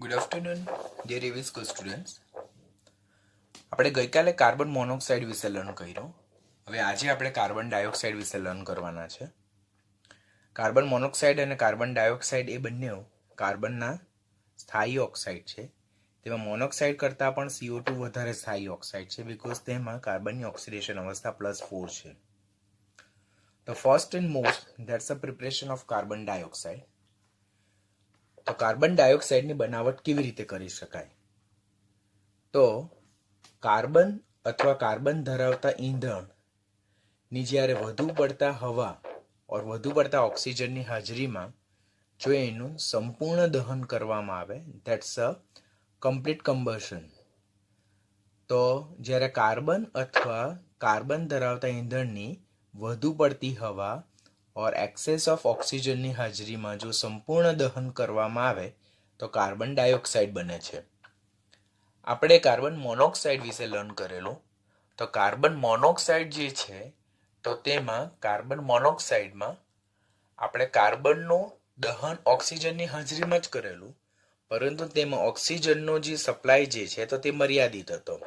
Good afternoon dear એવી school students. આપણે ગઈકાલે કાર્બન મોનોક્સાઇડ વિશે લર્ન કર્યું. હવે આજે આપણે કાર્બન ડાયોક્સાઇડ વિશે લર્ન કરવાના છે. કાર્બન મોનોક્સાઇડ અને કાર્બન ડાયોક્સાઇડ એ બંને કાર્બનના સ્થાયી ઓક્સાઇડ છે. તેમાં મોનોક્સાઇડ કરતાં પણ CO2 વધારે સ્થાયી ઓક્સાઇડ છે બીકોઝ તેમાં કાર્બનની ઓક્સિડેશન અવસ્થા +4 છે. The first and most, that's the preparation of carbon dioxide. તો કાર્બન ડાયોક્સાઇડની બનાવટ કેવી રીતે કરી શકાય? તો કાર્બન અથવા કાર્બન ધરાવતા ઈંધણની જ્યારે વધુ પડતા હવા ઓર વધુ પડતા ઓક્સિજનની હાજરીમાં જો એનું સંપૂર્ણ દહન કરવામાં આવે, ધેટ્સ અ કમ્પ્લીટ કમ્બશન. તો જ્યારે કાર્બન અથવા કાર્બન ધરાવતા ઈંધણની વધુ પડતી હવા ઓર એક્સેસ ઓફ ઓક્સિજનની હાજરીમાં જો સંપૂર્ણ દહન કરવામાં આવે તો કાર્બન ડાયોક્સાઇડ બને છે. આપણે કાર્બન મોનોક્સાઇડ વિશે લર્ન કરેલું. તો કાર્બન મોનોક્સાઇડ જે છે તો તેમાં કાર્બન મોનોક્સાઇડમાં આપણે કાર્બનનું દહન ઓક્સિજનની હાજરીમાં જ કરેલું, પરંતુ તેમાં ઓક્સિજનનો જે સપ્લાય જે છે તો તે મર્યાદિત હતો.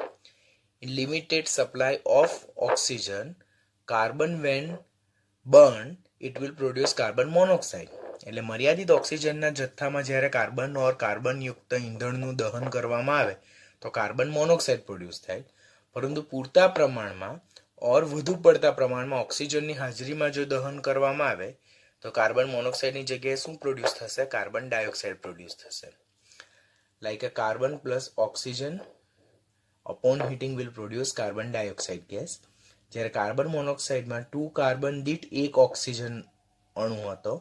In limited supply of oxygen carbon when burn it will produce carbon monoxide. એટલે મર્યાદિત ઓક્સિજનના જથ્થામાં જ્યારે કાર્બન ઓર કાર્બનયુક્ત ઈંધણનું દહન કરવામાં આવે તો કાર્બન મોનોક્સાઇડ પ્રોડ્યુસ થાય. પરંતુ પૂરતા પ્રમાણમાં ઓર વધુ પડતા પ્રમાણમાં ઓક્સિજનની હાજરીમાં જો દહન કરવામાં આવે તો કાર્બન મોનોક્સાઇડની જગ્યાએ શું પ્રોડ્યુસ થશે? કાર્બન ડાયોક્સાઇડ પ્રોડ્યુસ થશે. Like a carbon plus oxygen upon heating will produce carbon dioxide gas. જ્યારે કાર્બન મોનોક્સાઇડમાં 2 કાર્બન દીઠ 1 ઓક્સિજન અણુ હતો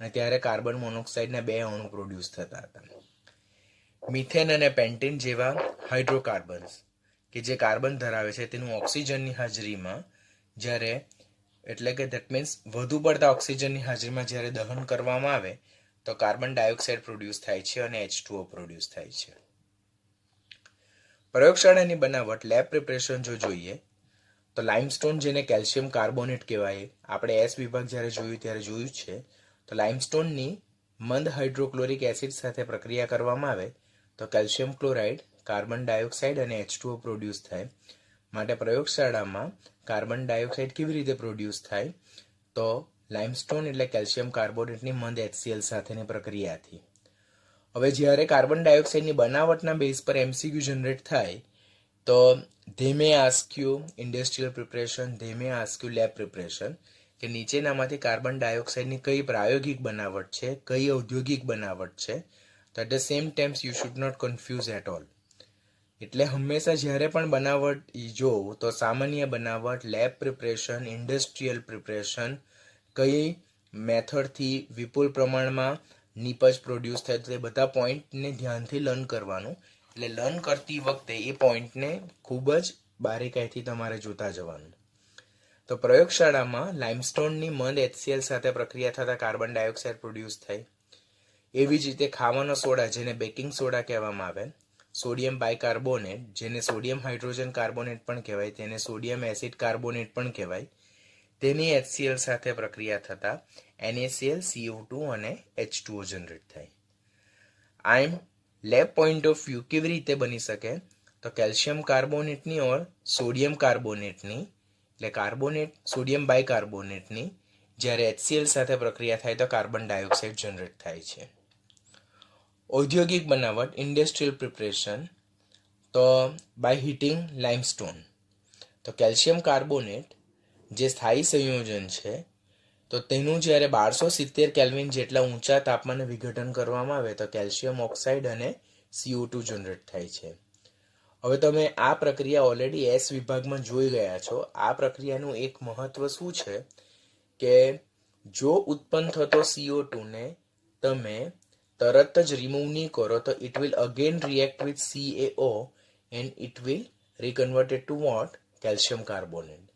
અને ત્યારે કાર્બન મોનોક્સાઇડના 2 અણુ પ્રોડ્યુસ થતા હતા. મિથેન અને પેન્ટેન જેવા હાઇડ્રોકાર્બન્સ કે જે કાર્બન ધરાવે છે તેનું ઓક્સિજનની હાજરીમાં જ્યારે એટલે કે ધેટ મીન્સ વધુ પડતા ઓક્સિજનની હાજરીમાં જ્યારે દહન કરવામાં આવે તો કાર્બન ડાયોક્સાઇડ પ્રોડ્યુસ થાય છે અને H2O પ્રોડ્યુસ થાય છે. પ્રયોગશાળાની બનાવટ લેબ પ્રિપરેશન જો જોઈએ તો લાઇમસ્ટોન જેને કેલ્શિયમ કાર્બોનેટ કહેવાય, આપણે એસ વિભાગ જ્યારે જોયું ત્યારે જોયું છે. તો લાઇમસ્ટોનની મંદ હાઇડ્રોક્લોરિક એસિડ સાથે પ્રક્રિયા કરવામાં આવે તો કેલ્શિયમ ક્લોરાઇડ, કાર્બન ડાયોક્સાઇડ અને H2O પ્રોડ્યુસ થાય. માટે પ્રયોગશાળામાં કાર્બન ડાયોક્સાઇડ કેવી રીતે પ્રોડ્યુસ થાય? તો લાઇમસ્ટોન એટલે કેલ્શિયમ કાર્બોનેટની મંદ HCl સાથેની પ્રક્રિયાથી. હવે જ્યારે કાર્બન ડાયોક્સાઇડની બનાવટના બેઝ પર MCQ જનરેટ થાય તો they may ask you industrial preparation, they may ask you lab preparation કે નીચેનામાંથી કાર્બન ડાયોક્સાઇડની કઈ પ્રાયોગિક બનાવટ છે, કઈ ઔદ્યોગિક બનાવટ છે. તો at the same times you should not confuse at all. એટલે હંમેશા જ્યારે પણ બનાવટ જોઉં તો સામાન્ય બનાવટ, લેબ પ્રિપરેશન, ઇન્ડસ્ટ્રીયલ પ્રિપરેશન, કઈ મેથડથી વિપુલ પ્રમાણમાં નીપજ પ્રોડ્યુસ થાય તો એ બધા પોઈન્ટને ધ્યાનથી લર્ન કરવાનું. એટલે લર્ન કરતી વખતે એ પોઈન્ટને ખૂબ જ બારીકાઈથી તમારે જોતા જવાનું. તો પ્રયોગશાળામાં લાઇમસ્ટોનની મંદ HCl સાથે પ્રક્રિયા થતાં કાર્બન ડાયોક્સાઇડ પ્રોડ્યુસ થાય. એવી જ રીતે ખાવાનો સોડા જેને બેકિંગ સોડા કહેવામાં આવે, સોડિયમ બાયકાર્બોનેટ જેને સોડિયમ હાઇડ્રોજન કાર્બોનેટ પણ કહેવાય, તેને સોડિયમ એસિડ કાર્બોનેટ પણ કહેવાય, તેની HCl સાથે પ્રક્રિયા થતાં NaCl, CO2 અને H2O જનરેટ થાય. આમ લેબ પોઈન્ટ ઓફ વ્યૂ કેવી રીતે બની શકે? તો કેલ્શિયમ કાર્બોનેટની ઓર સોડિયમ કાર્બોનેટની એટલે કાર્બોનેટ સોડિયમ બાયકાર્બોનેટની જ્યારે HCl સાથે પ્રક્રિયા થાય તો કાર્બન ડાયોક્સાઇડ જનરેટ થાય છે. ઔદ્યોગિક બનાવટ ઇન્ડસ્ટ્રીયલ પ્રિપરેશન તો બાય હીટિંગ લાઇમસ્ટોન. તો કેલ્શિયમ કાર્બોનેટ જે સ્થાયી સંયોજન છે તો તેનું જ્યારે 1270 કેલ્વિન જેટલા ઊંચા તાપમાને વિઘટન કરવામાં આવે તો કેલ્શિયમ ઓક્સાઇડ અને CO2 જનરેટ થાય છે. હવે તમે આ પ્રક્રિયા ઓલરેડી એસ વિભાગમાં જોઈ ગયા છો. આ પ્રક્રિયાનું એક મહત્વ શું છે કે જો ઉત્પન્ન થતો CO2 ને તમે તરત જ રિમૂવ નહીં કરો તો it will again react with CaO and it will reconverted to what? Calcium carbonate.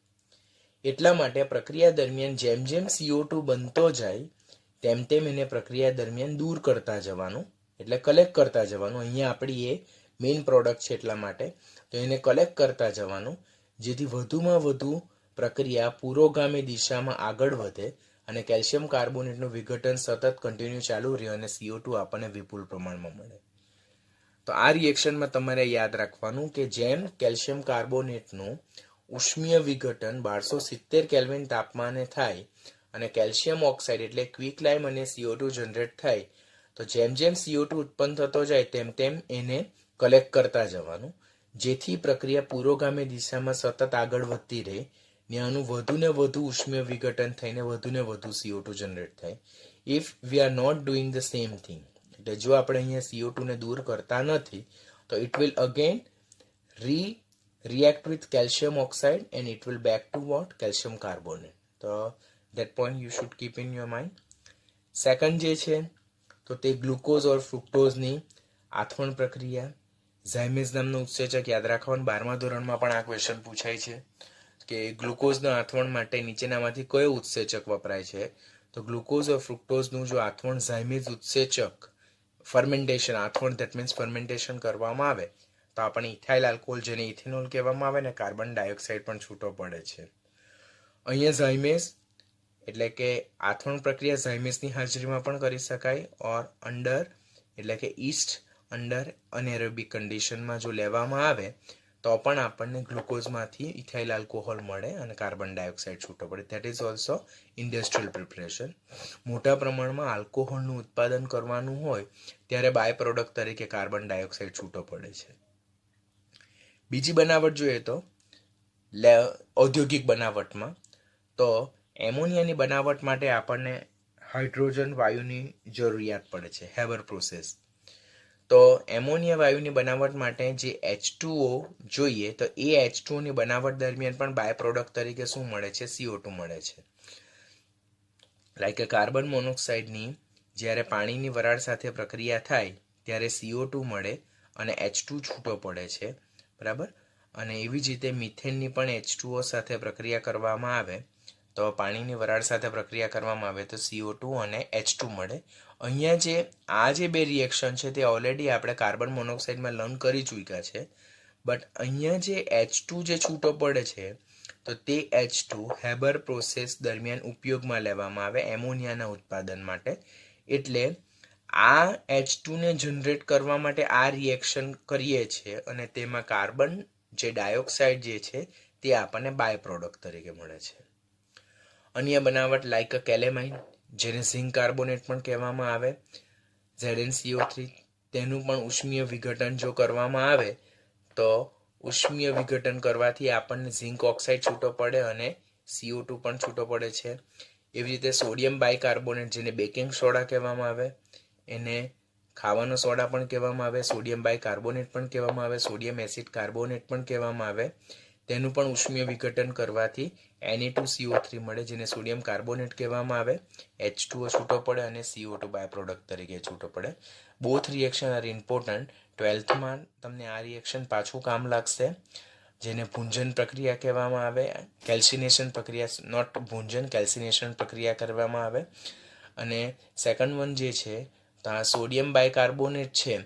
એટલા માટે પ્રક્રિયા દરમિયાન જેમ જેમ CO2 બનતો જાય તેમ તેમ એને પ્રક્રિયા દરમિયાન દૂર કરતા જવાનું, એટલે કલેક્ટ કરતા જવાનું. અહીંયા આપણી એ મેઇન પ્રોડક્ટ છે એટલા માટે તો એને કલેક્ટ કરતા જવાનું જેથી વધુમાં વધુ પ્રક્રિયા પુરોગામી દિશામાં આગળ વધે અને કેલ્શિયમ કાર્બોનેટનું વિઘટન સતત કન્ટિન્યુ ચાલુ રહે અને CO2 આપણને વિપુલ પ્રમાણમાં મળે. તો આ રિએક્શનમાં તમારે યાદ રાખવાનું કે જેમ કેલ્શિયમ કાર્બોનેટનું ઉષ્મીય વિઘટન 1270 કેલ્વિન તાપમાને થાય અને કેલ્શિયમ ઓક્સાઇડ એટલે ક્વિક લાઇમ અને CO2 જનરેટ થાય, તો જેમ જેમ CO2 ઉત્પન્ન થતો જાય તેમ તેમ એને કલેક્ટ કરતા જવાનું, જેથી પ્રક્રિયા પુરોગામી દિશામાં સતત આગળ વધતી રહે ને આનું વધુ ને વધુ ઉષ્મીય વિઘટન થઈને વધુ ને વધુ CO2 જનરેટ થાય. If we are not doing the same thing, એટલે જો આપણે અહીંયા CO2 ને દૂર કરતા નથી તો it will again react with calcium oxide and it will back to what? Calcium carbonate. So that point you should keep in your mind. Second જે છે તો તે ગ્લુકોઝ ઓર ફ્રુક્ટોઝની આથવણ પ્રક્રિયા. ઝાયમેઝ નામનું ઉત્સેચક યાદ રાખવાનું, 12મા ધોરણમાં પણ આ ક્વેશ્ચન પૂછાય છે કે ગ્લુકોઝના આથવણ માટે નીચેનામાંથી કયો ઉત્સેચક વપરાય છે? તો ગ્લુકોઝ ઓર ફ્રુક્ટોઝનું જો આથવણ ઝાયમેઝ ઉત્સેચક ફર્મેન્ટેશન, આથવણ ધેટ મીન્સ ફર્મેન્ટેશન કરવામાં આવે તો આપણને ઇથાઇલ આલ્કોહોલ જેને ઇથેનોલ કહેવામાં આવે ને કાર્બન ડાયોક્સાઇડ પણ છૂટો પડે છે. અહીંયા ઝાયમેઝ એટલે કે આથવણ પ્રક્રિયા ઝાયમેઝની હાજરીમાં પણ કરી શકાય ઓર અંડર એટલે કે ઈસ્ટ અંડર અનએરોબિક કન્ડિશનમાં જો લેવામાં આવે તો પણ આપણને ગ્લુકોઝમાંથી ઇથાઇલ આલ્કોહોલ મળે અને કાર્બન ડાયોક્સાઇડ છૂટો પડે. That is also industrial preparation. મોટા પ્રમાણમાં આલ્કોહોલનું ઉત્પાદન કરવાનું હોય ત્યારે બાય પ્રોડક્ટ તરીકે કાર્બન ડાયોક્સાઇડ છૂટો પડે છે. બીજી બનાવટ જોઈએ તો ઔદ્યોગિક બનાવટમાં તો એમોનિયાની બનાવટ માટે આપણને હાઇડ્રોજન વાયુની જરૂરિયાત પડે છે, હેબર પ્રોસેસ. તો એમોનિયા વાયુની બનાવટ માટે જે H2O જોઈએ તો એ H2O ની બનાવટ દરમિયાન પણ બાય પ્રોડક્ટ તરીકે શું મળે છે? CO2 મળે છે. લાઈક કે કાર્બન મોનોક્સાઇડની જ્યારે પાણીની વરાળ સાથે પ્રક્રિયા થાય ત્યારે CO2 મળે અને H2 છૂટો પડે છે, બરાબર. અને એવી જ રીતે મિથેનની પણ H2O સાથે પ્રક્રિયા કરવામાં આવે તો પાણીની વરાળ સાથે પ્રક્રિયા કરવામાં આવે તો CO2 અને H2 મળે. અહીંયા જે બે રિએક્શન છે તે ઓલરેડી આપણે કાર્બન મોનોક્સાઇડમાં લર્ન કરી ચૂક્યા છે, બટ અહીંયા જે H2 જે છૂટો પડે છે તો તે H2 હેબર પ્રોસેસ દરમિયાન ઉપયોગમાં લેવામાં આવે એમોનિયાના ઉત્પાદન માટે. એટલે આ H2 ને જનરેટ કરવા માટે આ રિએક્શન કરીએ છીએ અને તેમાં કાર્બન જે ડાયોક્સાઇડ જે છે તે આપણને બાય પ્રોડક્ટ તરીકે મળે છે. અન્ય બનાવટ લાઈક અ કેલેમાઇન જેને ઝિંક કાર્બોનેટ પણ કહેવામાં આવે, ZnCO3, તેનું પણ ઉષ્મીય વિઘટન જો કરવામાં આવે તો ઉષ્મીય વિઘટન કરવાથી આપણને ઝિંક ઓક્સાઇડ છૂટો પડે અને CO2 પણ છૂટો પડે છે. એવી રીતે સોડિયમ બાયકાર્બોનેટ જેને બેકિંગ સોડા કહેવામાં આવે, એને ખાવાનો સોડા પણ કહેવામાં આવે, સોડિયમ બાયકાર્બોનેટ પણ કહેવામાં આવે, સોડિયમ એસિડ કાર્બોનેટ પણ કહેવામાં આવે, તેનું પણ ઉષ્મીય વિઘટન કરવાથી Na2CO3 મળે જેને સોડિયમ કાર્બોનેટ કહેવામાં આવે, H2O છૂટો પડે અને CO2 બાય પ્રોડક્ટ તરીકે છૂટો પડે. Both reaction are important. 12થમાં તમને આ રિએક્શન પાછું કામ લાગશે જેને ભૂંજન પ્રક્રિયા કહેવામાં આવે, કેલ્સિનેશન પ્રક્રિયા, નોટ ભૂંજન, કેલ્સિનેશન પ્રક્રિયા કરવામાં આવે. અને સેકન્ડ વન જે છે તો આ સોડિયમ બાયકાર્બોનેટ છે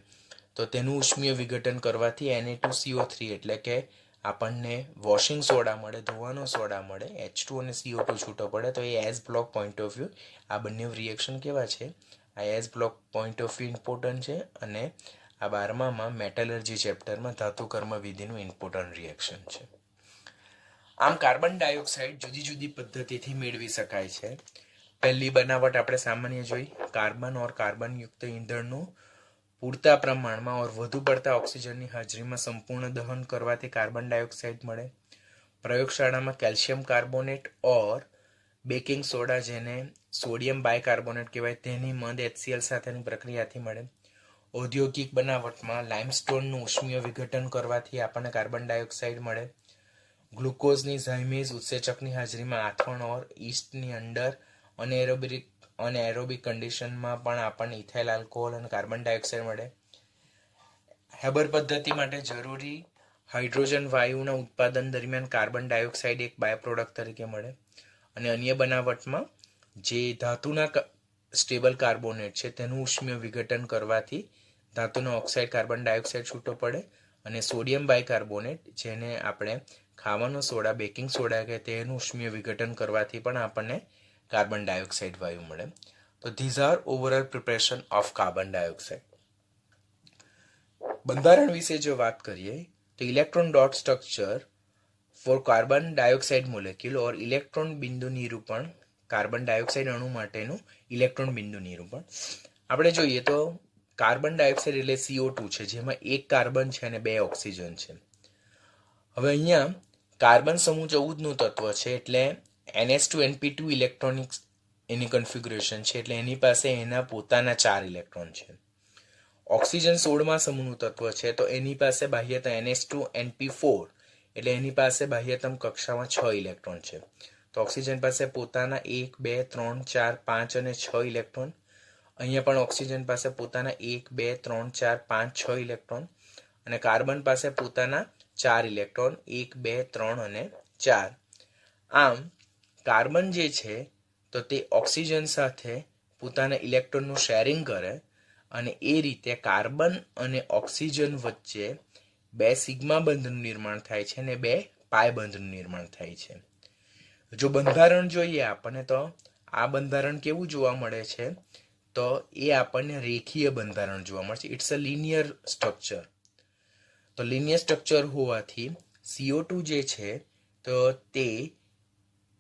તો તેનું ઉષ્મીય વિઘટન કરવાથી Na2CO3 એટલે કે આપણને વોશિંગ સોડા મળે, ધોવાનો સોડા મળે, H2 અને CO2 છૂટો પડે. તો એ as block point of view આ બંને રિએક્શન કેવા છે? આ as block point of view important છે અને આ 12માં મેટલર્જી ચેપ્ટરમાં ધાતુ કર્મ વિધિનું ઇમ્પોર્ટન્ટ રિએક્શન છે. આમ કાર્બન ડાયોક્સાઇડ જુદી જુદી પદ્ધતિથી મેળવી શકાય છે. પહેલી બનાવટ આપણે સામાન્ય જોઈ, કાર્બન ઓર કાર્બનયુક્ત ઈંધણનું પૂરતા પ્રમાણમાં ઓર વધુ પડતા ઓક્સિજનની હાજરીમાં સંપૂર્ણ દહન કરવાથી કાર્બન ડાયોક્સાઇડ મળે. પ્રયોગશાળામાં કેલ્શિયમ કાર્બોનેટ ઓર બેકિંગ સોડા જેને સોડિયમ બાયકાર્બોનેટ કહેવાય તેની મંદ HCl સાથેની પ્રક્રિયાથી મળે. ઔદ્યોગિક બનાવટમાં લાઇમસ્ટોનનું ઉષ્મીય વિઘટન કરવાથી આપણને કાર્બન ડાયોક્સાઇડ મળે. ગ્લુકોઝની ઝાયમેઝ ઉત્સેચકની હાજરીમાં આથવણ ઓર ઈસ્ટની અંડર અનએરોબિક કન્ડિશનમાં પણ આપણને ઇથાઇલ આલ્કોહોલ અને કાર્બન ડાયોક્સાઇડ મળે. હેબર પદ્ધતિ માટે જરૂરી હાઇડ્રોજન વાયુના ઉત્પાદન દરમિયાન કાર્બન ડાયોક્સાઇડ એક બાય પ્રોડક્ટ તરીકે મળે. અને અન્ય બનાવટમાં જે ધાતુના સ્ટેબલ કાર્બોનેટ છે તેનું ઉષ્મીય વિઘટન કરવાથી ધાતુનો ઓક્સાઇડ કાર્બન ડાયોક્સાઇડ છૂટો પડે. અને સોડિયમ બાયકાર્બોનેટ જેને આપણે ખાવાનો સોડા, બેકિંગ સોડા કે તેનું ઉષ્મીય વિઘટન કરવાથી પણ આપણને કાર્બન ડાયોક્સાઇડ વાયુ મળે. તો these are overall preparation of carbon dioxide. બંધારણ વિશે જો વાત કરીએ તો electron dot structure for carbon dioxide molecule or electron બિંદુ નિરૂપણ, કાર્બન ડાયોક્સાઇડ અણુ માટેનું ઇલેક્ટ્રોન બિંદુ નિરૂપણ. આપણે જોઈએ તો કાર્બન ડાયોક્સાઇડ એટલે CO2 છે, જેમાં એક કાર્બન છે અને 2 ઓક્સિજન છે. હવે અહીંયા કાર્બન સમૂહ 14 નું તત્વ છે, એટલે NH2 ઇલેક્ટ્રોનિક એની કન્ફિગ્યુરેશન છે, એટલે એની પાસે એના પોતાના 4 ઇલેક્ટ્રોન છે. ઓક્સિજન 16મા સમૂહનું તત્વ છે, તો એની પાસે બાહ્યતમ NH2 એટલે એની પાસે બાહ્યતમ કક્ષામાં 6 ઇલેક્ટ્રોન છે. તો ઓક્સિજન પાસે પોતાના 1 2 3 4 5 અને 6 ઇલેક્ટ્રોન. અહીંયા પણ ઓક્સિજન પાસે પોતાના 1 2 3 4 5 6 ઇલેક્ટ્રોન અને કાર્બન પાસે પોતાના 4 ઇલેક્ટ્રોન 1 2 3 અને 4. આમ કાર્બન જે છે તો તે ઓક્સિજન સાથે પોતાના ઇલેક્ટ્રોનનું શેરિંગ કરે અને એ રીતે કાર્બન અને ઓક્સિજન વચ્ચે 2 સિગ્મા બંધનું નિર્માણ થાય છે અને 2 પાય બંધનું નિર્માણ થાય છે. જો બંધારણ જોઈએ આપણને તો આ બંધારણ કેવું જોવા મળે છે, તો એ આપણને રેખીય બંધારણ જોવા મળે છે. It's a linear structure. તો લિનિયર સ્ટ્રક્ચર હોવાથી CO2 જે છે તો તે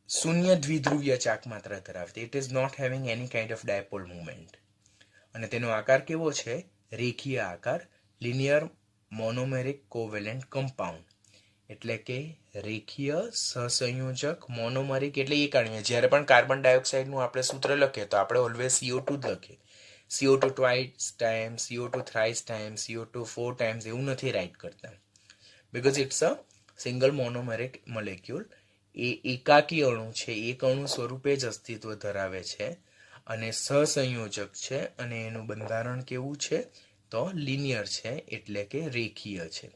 શૂન્ય દ્વિધ્રુવીય ચાક માત્રા ધરાવતી. It is not having any kind of dipole movement. અને તેનો આકાર કેવો છે? રેખીય આકાર, લિનિયર મોનોમેરિક કોવેલેન્ટ કમ્પાઉન્ડ, એટલે કે રેખીય સહસંયોજક મોનોમેરિક એટલે એકાણ્વીય. જ્યારે પણ કાર્બન ડાયોક્સાઇડનું આપણે સૂત્ર લખીએ તો આપણે ઓલવેઝ CO2 જ લખીએ. CO2 twice time, CO2 thrice time, CO2 4 times એવું નથી રાઇટ કરતા, because it's a single monomeric molecule. એ એકાકી અણુ છે, એક અણુ સ્વરૂપે જ અસ્તિત્વ ધરાવે છે અને સહસંયોજક છે અને એનું બંધારણ કેવું છે? તો લિનિયર છે, એટલે કે રેખીય છે.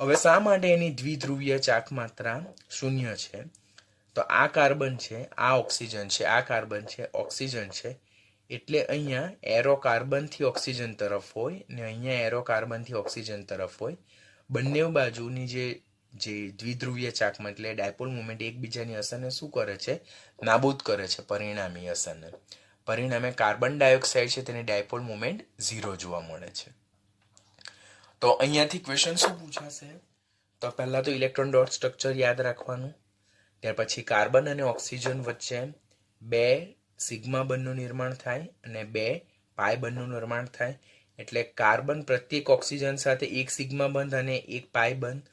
હવે શા માટે એની દ્વિધ્રુવીય ચાક માત્રા 0 છે? તો આ કાર્બન છે, આ ઓક્સિજન છે, આ કાર્બન છે, ઓક્સિજન છે, એટલે અહીંયા એરો કાર્બનથી ઓક્સિજન તરફ હોય ને અહીંયા એરો કાર્બનથી ઓક્સિજન તરફ હોય. બંને બાજુની જે દ્વિધ્રુવીય ચાકમાં એટલે ડાયપોલ મુવમેન્ટ એકબીજાની અસરને શું કરે છે? નાબૂદ કરે છે, પરિણામી અસરને. પરિણામે કાર્બન ડાયોક્સાઇડ છે તેની ડાયપોલ મુવમેન્ટ 0 જોવા મળે છે. તો અહીંયાથી ક્વેશ્ચન શું પૂછાશે? તો પહેલા તો ઇલેક્ટ્રોન ડોટ સ્ટ્રક્ચર યાદ રાખવાનું. ત્યાર પછી કાર્બન અને ઓક્સિજન વચ્ચે 2 સિગ્મા બંધનું નિર્માણ થાય અને 2 પાય બંધનું નિર્માણ થાય. એટલે કાર્બન પ્રત્યેક ઓક્સિજન સાથે 1 સિગ્મા બંધ અને 1 પાય બંધ.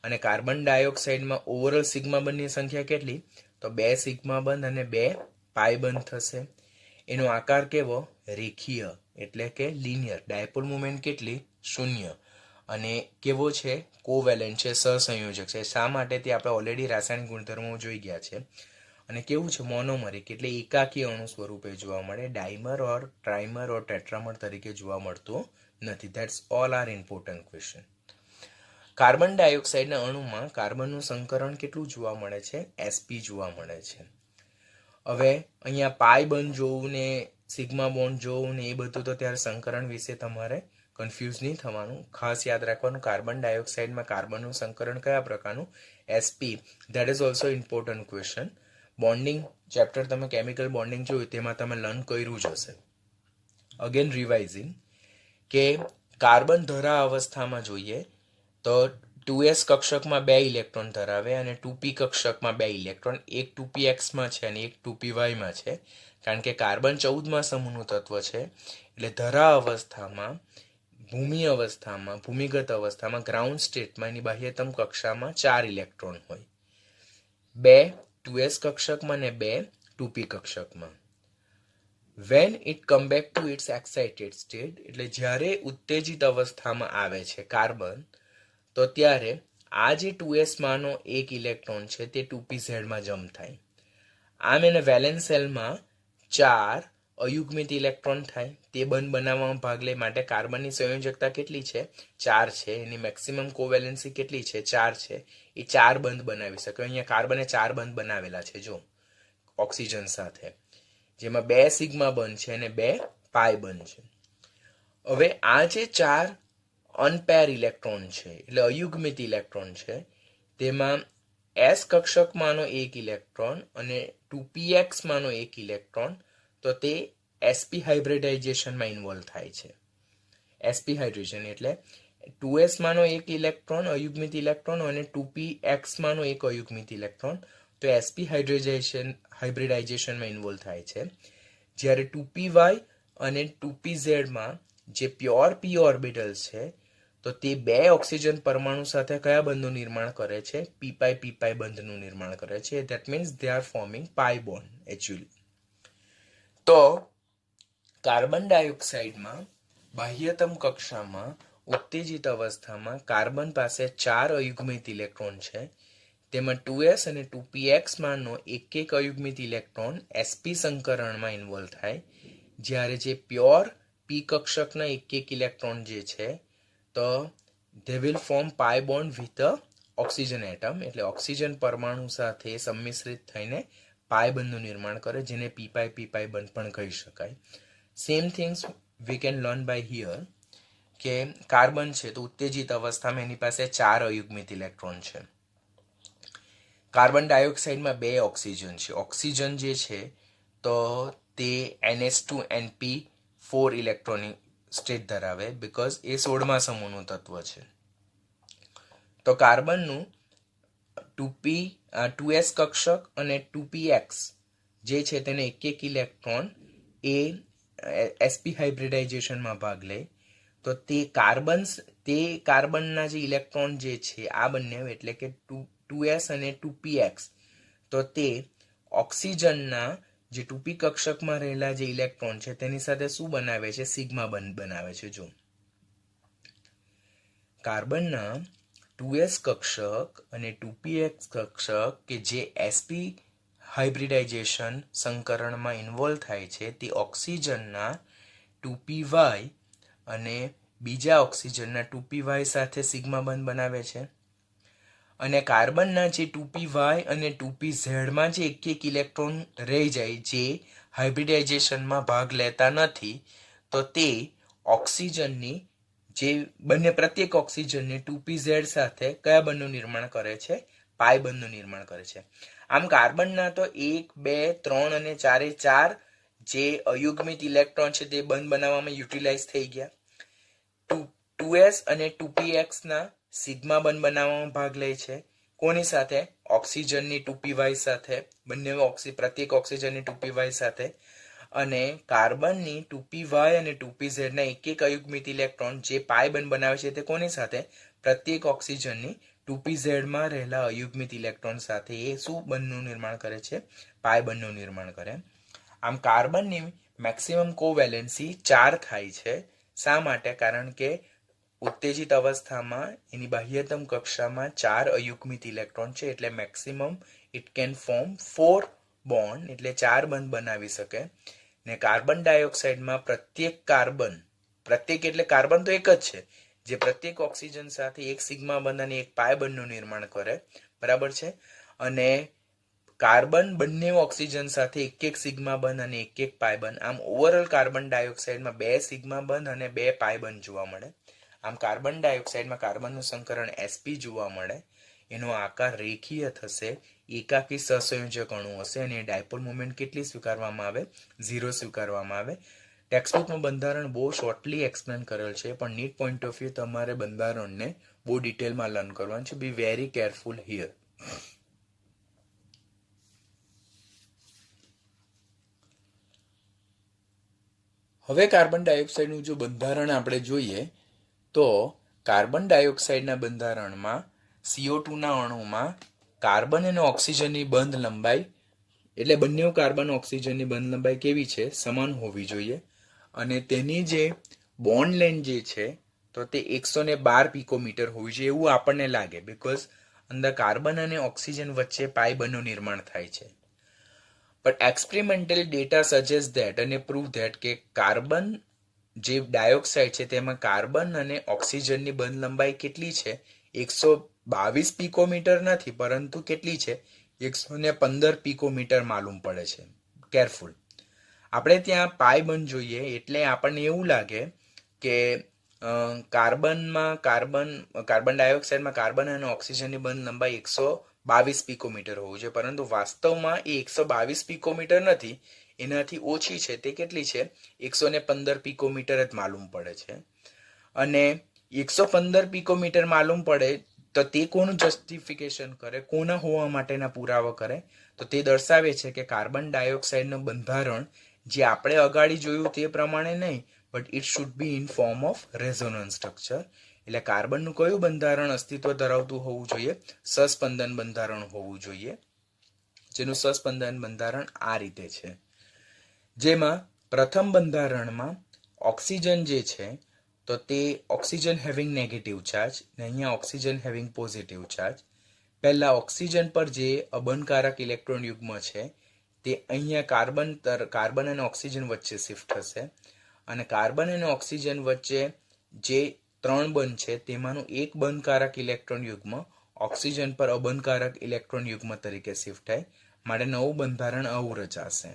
અને કાર્બન ડાયોક્સાઇડમાં ઓવરઓલ સિગ્મા બંધની સંખ્યા કેટલી? તો 2 સિગ્મા બંધ અને 2 પાય બંધ થશે. એનો આકાર કેવો? રેખીય, એટલે કે લિનિયર. ડાયપોલ મુવમેન્ટ કેટલી? 0. અને કેવો છે? કોવેલેન્ટ છે, સહસંયોજક છે. શા માટે તે આપણે ઓલરેડી રાસાયણિક ગુણધર્મો જોઈ ગયા છે. અને કેવું છે? મોનોમરિક, એટલે એકાકી અણુ સ્વરૂપે જોવા મળે. ડાયમર ઓર ટ્રાઇમર ઓર ટેટ્રામર તરીકે જોવા મળતો નથી. That's all are important question. Carbon ડાયોક્સાઇડના અણુમાં કાર્બનનું સંકરણ કેટલું જોવા મળે છે? sp જોવા મળે છે. હવે અહીંયા પાય બંધ જોવું ને સિગ્મા બોન્ડ જોવું ને એ બધું તો ત્યારે સંકરણ વિશે તમારે કન્ફ્યુઝ નહીં થવાનું. ખાસ યાદ રાખવાનું, કાર્બન ડાયોક્સાઇડમાં કાર્બનનું સંકરણ કયા પ્રકારનું? sp. That is also important question. Bonding chapter તમે કેમિકલ બોન્ડિંગ જોયું તેમાં તમે લર્ન કર્યું જ હશે. અગેન રિવાઇઝિંગ કે કાર્બન ધરા અવસ્થામાં જોઈએ તો 2s કક્ષકમાં 2 ઇલેક્ટ્રોન ધરાવે અને 2p કક્ષકમાં 2 ઇલેક્ટ્રોન. એક 2px માં છે અને એક 2py માં છે. કારણ કે કાર્બન 14મા સમૂહનું તત્વ છે, એટલે ધરા અવસ્થામાં, ભૂમિગત અવસ્થામાં, ગ્રાઉન્ડ સ્ટેટમાં એની બાહ્યતમ કક્ષામાં 4 ઇલેક્ટ્રોન હોય. 2 2s કક્ષકમાં અને 2 2p કક્ષકમાં. When it come back to its excited state, એટલે જ્યારે ઉત્તેજિત અવસ્થામાં આવે છે કાર્બન, તો ત્યારે આ જે 2s માંનો એક ઇલેક્ટ્રોન છે તે 2pz માં જમ્પ થાય. આમ એને વેલેન્સ શેલમાં 4 અયુગ્મિત ઇલેક્ટ્રોન થાય. તે બંધ બનાવવામાં ભાગ લે માટે કાર્બનની સંયોજકતા કેટલી છે? 4 છે. એની મેક્સિમમ કોવેલેન્સી કેટલી છે? 4 છે. એ 4 બંધ બનાવી શકે. અહીંયા કાર્બને 4 બંધ બનાવેલા છે જો ઓક્સિજન સાથે, જેમાં 2 સિગ્મા બંધ છે અને 2 પાય બંધ છે. હવે આ જે 4 અનપેર ઇલેક્ટ્રોન છે એટલે અયુગ્મિત ઇલેક્ટ્રોન છે, તેમાં s કક્ષકમાંનો એક ઇલેક્ટ્રોન અને 2px માંનો એક ઇલેક્ટ્રોન, તો તે sp હાઇબ્રિડાઇઝેશનમાં ઇન્વોલ્વ થાય છે. sp હાઇડ્રોજન એટલે 2s માનો એક ઇલેક્ટ્રોન અયુગ્મિત ઇલેક્ટ્રોન અને 2px માનો એક અયુગ્મિત ઇલેક્ટ્રોન તો sp હાઇબ્રિડાઇઝેશનમાં ઇન્વોલ્વ થાય છે. જ્યારે 2py અને 2pz માં જે પ્યોર p ઓર્બિટલ છે તો તે બે ઓક્સિજન પરમાણુ સાથે કયા બંધનું નિર્માણ કરે છે? p બંધનું નિર્માણ કરે છે. That means they are forming pi bond actually. તો કાર્બન ડાયોક્સાઇડમાં બાહ્યતમ કક્ષામાં ઉત્તેજિત અવસ્થામાં કાર્બન પાસે 4 અયુગ્મિત ઇલેક્ટ્રોન છે. તેમાં 2s અને 2px માનો એક અયુગ્મિત ઇલેક્ટ્રોન sp સંકરણમાં ઇન્વોલ્વ થાય. જ્યારે જે પ્યોર p કક્ષકના એક ઇલેક્ટ્રોન જે છે તો they will form pi bond with a oxygen atom, એટલે ઓક્સિજન પરમાણુ સાથે સંમિશ્રિત થઈને પાઈ બંધનું નિર્માણ કરે, જેને p બંધ પણ કહી શકાય. Same things we can learn by here કે કાર્બન છે તો ઉત્તેજિત અવસ્થામાં એની પાસે 4 અયુગ્મિત ઇલેક્ટ્રોન છે. કાર્બન ડાયોક્સાઇડમાં 2 ઓક્સિજન છે. ઓક્સિજન જે છે તો તે NH2NP4 ઇલેક્ટ્રોનિક સ્ટેટ ધરાવે બીકોઝ એ 16મા સમૂહનું તત્વ છે. તો કાર્બનનું 2s કક્ષક અને 2px જે છે તેને એક ઇલેક્ટ્રોન એ sp હાઇબ્રિડાઇઝેશનમાં ભાગ લે તો તે કાર્બનના જે ઇલેક્ટ્રોન જે છે આ બંને એટલે કે 2s અને 2px તો તે ઓક્સિજનના જે 2p કક્ષકમાં રહેલા જે ઇલેક્ટ્રોન છે તેની સાથે શું બનાવે છે? સિગ્મા બંધ બનાવે છે. જો કાર્બનના 2s કક્ષક અને 2px કક્ષક કે જે sp હાઇબ્રિડાઇઝેશન સંકરણમાં ઇન્વોલ્વ થાય છે તે ઓક્સિજનના 2py અને બીજા ઓક્સિજનના 2py સાથે સિગ્મા બંધ બનાવે છે. અને કાર્બનના જે 2py અને 2pz માં જે એક ઇલેક્ટ્રોન રહી જાય જે હાઇબ્રિડાઇઝેશનમાં ભાગ લેતા નથી તો તે ઓક્સિજનની જે બંને પ્રત્યેક ઓક્સિજનની 2pz સાથે કયા બંધનું નિર્માણ કરે છે? પાઈ બંધનું નિર્માણ કરે છે. આમ કાર્બનના તો 1, 2, 3 અને 4 જે અયુગ્મિત ઇલેક્ટ્રોન છે તે બંધ બનાવવામાં યુટિલાઇઝ થઈ ગયા. 2s અને 2px ના સિગ્મા બંધ બનાવવામાં ભાગ લે છે. કોની સાથે? ઓક્સિજનની 2py સાથે, બંને પ્રત્યેક ઓક્સિજનની 2py સાથે. અને કાર્બનની 2py અને 2pz ના એક અયુગ્મિત ઇલેક્ટ્રોન જે પાઈ બંધ બનાવે છે તે કોની સાથે? પ્રત્યેક ઓક્સિજનની 2pz માં રહેલા અયુગ્મિત ઇલેક્ટ્રોન સાથે એ શું બંધનું નિર્માણ કરે છે? પાઈ બંધનું નિર્માણ કરે. આમ કાર્બનની મેક્સિમમ કોવેલેન્સી 4 થાય છે. શા માટે? કારણ કે ઉત્તેજિત અવસ્થામાં એની બાહ્યતમ કક્ષામાં 4 અયુગ્મિત ઇલેક્ટ્રોન છે એટલે maximum it can form 4 bond એટલે 4 બંધ બનાવી શકે. ને કાર્બન ડાયોક્સાઇડમાં પ્રત્યેક એટલે કાર્બન તો એક જ છે જે પ્રત્યેક ઓક્સિજન સાથે એક સિગ્મા બંધ અને એક પાઈ બંધનું નિર્માણ કરે. બરાબર છે. અને કાર્બન બંને ઓક્સિજન સાથે એક સિગ્મા બંધ અને એક પાઈ બંધ. આમ ઓવરઓલ કાર્બન ડાયોક્સાઇડમાં 2 સિગ્મા બંધ અને 2 પાઈ બંધ જોવા મળે. આમ કાર્બન ડાયોક્સાઇડમાં કાર્બનનું સંકરણ sp જોવા મળે. એનો આકાર રેખીય થશે, એકાકી સહસંયોજક અણુ હશે અને ડાયપોલ મોમેન્ટ કેટલી સ્વીકારવામાં આવે? 0 સ્વીકારવામાં આવે. ટેક્સ્ટબુકનું બંધારણ બહુ શોર્ટલી એક્સપ્લેન કરેલ છે પણ નીટ પોઈન્ટ ઓફ વ્યૂ તમારે બંધારણને બહુ ડિટેલમાં લર્ન કરવાનું છે. Be very careful here. હવે કાર્બન ડાયોક્સાઇડનું જો બંધારણ આપણે જોઈએ તો કાર્બન ડાયોક્સાઇડના બંધારણમાં CO2 ના અણુમાં કાર્બન અને ઓક્સિજનની બંધ લંબાઈ એટલે બંને કાર્બન ઓક્સિજનની બંધ લંબાઈ કેવી છે? સમાન હોવી જોઈએ. અને તેની જે બોન્ડ લેન્થ જે છે તો તે 112 પિકોમીટર હોવી જોઈએ એવું આપણને લાગે બીકોઝ અંદર કાર્બન અને ઓક્સિજન વચ્ચે પાઈ બંધનું નિર્માણ થાય છે. But experimental data suggest that અને પ્રૂવ ધેટ કે કાર્બન જે ડાયોક્સાઇડ છે તેમાં કાર્બન અને ઓક્સિજનની બંધ લંબાઈ કેટલી છે? 122 પિકોમીટર નથી પરંતુ કેટલી છે? 115 પિકોમીટર માલુમ પડે છે. કેરફુલ. આપણે ત્યાં પાઈ બંધ જોઈએ એટલે આપણને એવું લાગે કે કાર્બન ડાયોક્સાઇડમાં કાર્બન અને ઓક્સિજનની બંધ લંબાઈ 122 પિકોમીટર હોવું જોઈએ પરંતુ વાસ્તવમાં એ 122 પિકોમીટર નથી, એનાથી ઓછી છે. તે કેટલી છે? 115 પિકોમીટર જ માલુમ પડે છે. અને 115 પિકોમીટર માલુમ પડે તો તે કોનું જસ્ટિફિકેશન કરે, કોના હોવા માટેના પુરાવા કરે? તો તે દર્શાવે છે કે કાર્બન ડાયોક્સાઇડનું બંધારણ જે આપણે અગાડી જોયું તે પ્રમાણે નહીં, but it should be in form of resonance structure. એટલે કાર્બનનું કયું બંધારણ અસ્તિત્વ ધરાવતું હોવું જોઈએ? સસ્પંદન બંધારણ હોવું જોઈએ, જેનું સસ્પંદન બંધારણ આ રીતે છે, જેમાં પ્રથમ બંધારણમાં ઓક્સિજન જે છે તો તે ઓક્સિજન હેવિંગ નેગેટિવ ચાર્જ ને અહીંયા ઓક્સિજન હેવિંગ પોઝિટિવ ચાર્જ. પહેલા ઓક્સિજન પર જે અબનકારક ઇલેક્ટ્રોન યુગ્મ છે તે અહીંયા કાર્બન અને ઓક્સિજન વચ્ચે શિફ્ટ થશે, અને કાર્બન અને ઓક્સિજન વચ્ચે જે 3 બંધ છે તેમાંનું એક બંધકારક ઇલેક્ટ્રોન યુગ્મ ઓક્સિજન પર અબનકારક ઇલેક્ટ્રોન યુગ્મ તરીકે શિફ્ટ થાય, માટે નવું બંધારણ આવું રચાશે.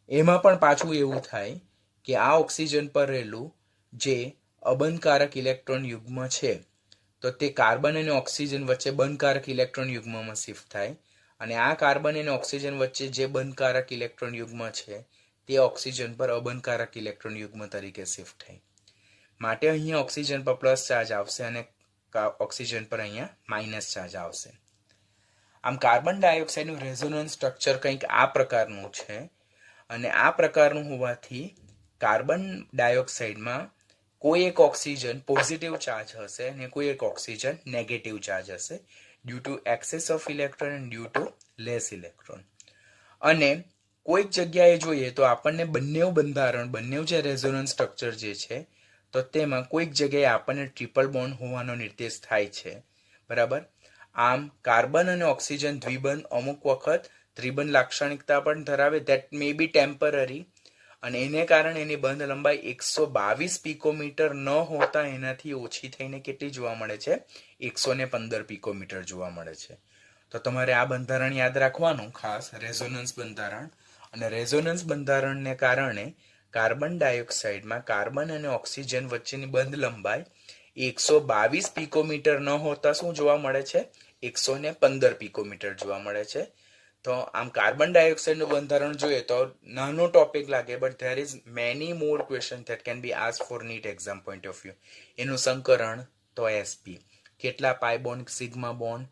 એમાં પણ પાછું એવું થાય કે આ ઓક્સિજન પર રહેલું જે અબનકારક ઇલેક્ટ્રોન યુગ્મ છે તો તે કાર્બન અને ઓક્સિજન વચ્ચે બંધકારક ઇલેક્ટ્રોન યુગ્મમાં શિફ્ટ થાય, અને આ કાર્બન અને ઓક્સિજન વચ્ચે જે બંધકારક ઇલેક્ટ્રોન યુગ્મ છે તે ઓક્સિજન પર અબનકારક ઇલેક્ટ્રોન યુગ્મ તરીકે શિફ્ટ થાય. માટે અહીંયા ઓક્સિજન પર પ્લસ ચાર્જ આવશે અને ઓક્સિજન પર અહીંયા માઇનસ ચાર્જ આવશે. આમ કાર્બન ડાયોક્સાઇડનું રેઝોનન્સ સ્ટ્રક્ચર કંઈક આ પ્રકારનું છે, અને આ પ્રકારનું હોવાથી કાર્બન ડાયોક્સાઇડમાં કોઈ એક ઓક્સિજન પોઝિટિવ ચાર્જ હશે અને કોઈ એક ઓક્સિજન નેગેટિવ ચાર્જ હશે, due to excess of electron and due to less electron. અને કોઈક જગ્યાએ જોઈએ તો આપણને બંને જે રેઝોનન્સ સ્ટ્રક્ચર જે છે તો તેમાં કોઈક જગ્યાએ આપણને ટ્રિપલ બોન્ડ હોવાનો નિર્દેશ થાય છે, બરાબર. આમ કાર્બન અને ઓક્સિજન દ્વિબંધ અમુક વખત ત્રિબંધ લાક્ષણિકતા પણ ધરાવે, ધેટ મે બી ટેમ્પરરી, અને એને કારણે એની બંધ લંબાઈ 122 પિકોમીટર ન હોતા એનાથી ઓછી થઈને કેટલી જોવા મળે છે? 115 પિકોમીટર જોવા મળે છે. તો તમારે આ બંધારણ યાદ રાખવાનું ખાસ, રેઝોનન્સ બંધારણ. અને રેઝોનન્સ બંધારણને કારણે કાર્બન ડાયોક્સાઇડમાં કાર્બન અને ઓક્સિજન વચ્ચેની બંધ લંબાઈ 122 પિકોમીટર ન હોતા શું જોવા મળે છે? 115 પિકોમીટર જોવા મળે છે. તો આમ કાર્બન ડાયોક્સાઇડનું બંધારણ જોઈએ તો નાનો ટોપિક લાગે, but there is many more question that can be ask for NEET exam point of view. એનું સંકરણ તો એસપી. કેટલા પાઈ બોન્ડ સિગ્મા બોન્ડ?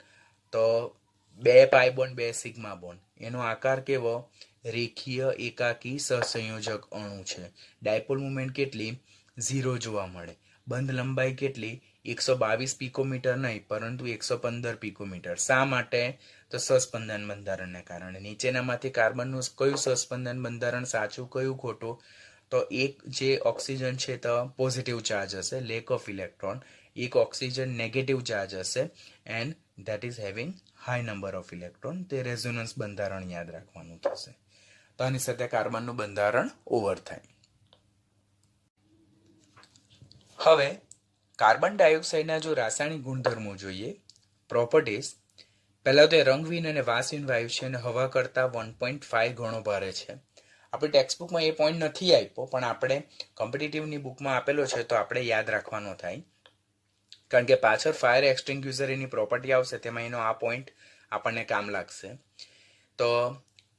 તો 2 પાઈ બોન્ડ 2 સિગ્મા બોન્ડ. એનો આકાર કેવો? રેખીય એકાકી સહસંયોજક અણુ છે. ડાયપોલ મુવમેન્ટ કેટલી? 0 જોવા મળે. બંધ લંબાઈ કેટલી? 122 પિકોમીટર નહીં, પરંતુ 115 પિકોમીટર. શા માટે? તો સસ્પંદન બંધારણને કારણે. નીચેનામાંથી કાર્બનનું કયું સસ્પંદન બંધારણ સાચું, કયું ખોટું? તો એક જે ઓક્સિજન છે તો પોઝિટિવ ચાર્જ હશે, લેક ઓફ ઇલેક્ટ્રોન. એક ઓક્સિજન નેગેટિવ ચાર્જ હશે and that is having high number of electron. તે રેઝોનન્સ બંધારણ યાદ રાખવાનું થશે. તો આની સાથે કાર્બનનું બંધારણ ઓવર થાય. હવે કાર્બન ડાયોક્સાઇડના જો રાસાયણિક ગુણધર્મો જોઈએ, પ્રોપર્ટીઝ. પહેલા તો એ રંગહીન અને વાસહીન વાયુ છે અને હવા કરતાં 1.5 ગણો ભારે છે. આપણે ટેક્સ્ટબુકમાં એ પોઈન્ટ નથી આપ્યો, પણ આપણે કોમ્પિટિટિવની બુકમાં આપેલો છે તો આપણે યાદ રાખવાનો થાય, કારણ કે પાછળ ફાયર એક્સટિંગ્યુઝર એની પ્રોપર્ટી આવશે તેમાં એનો આ પોઈન્ટ આપણને કામ લાગશે. તો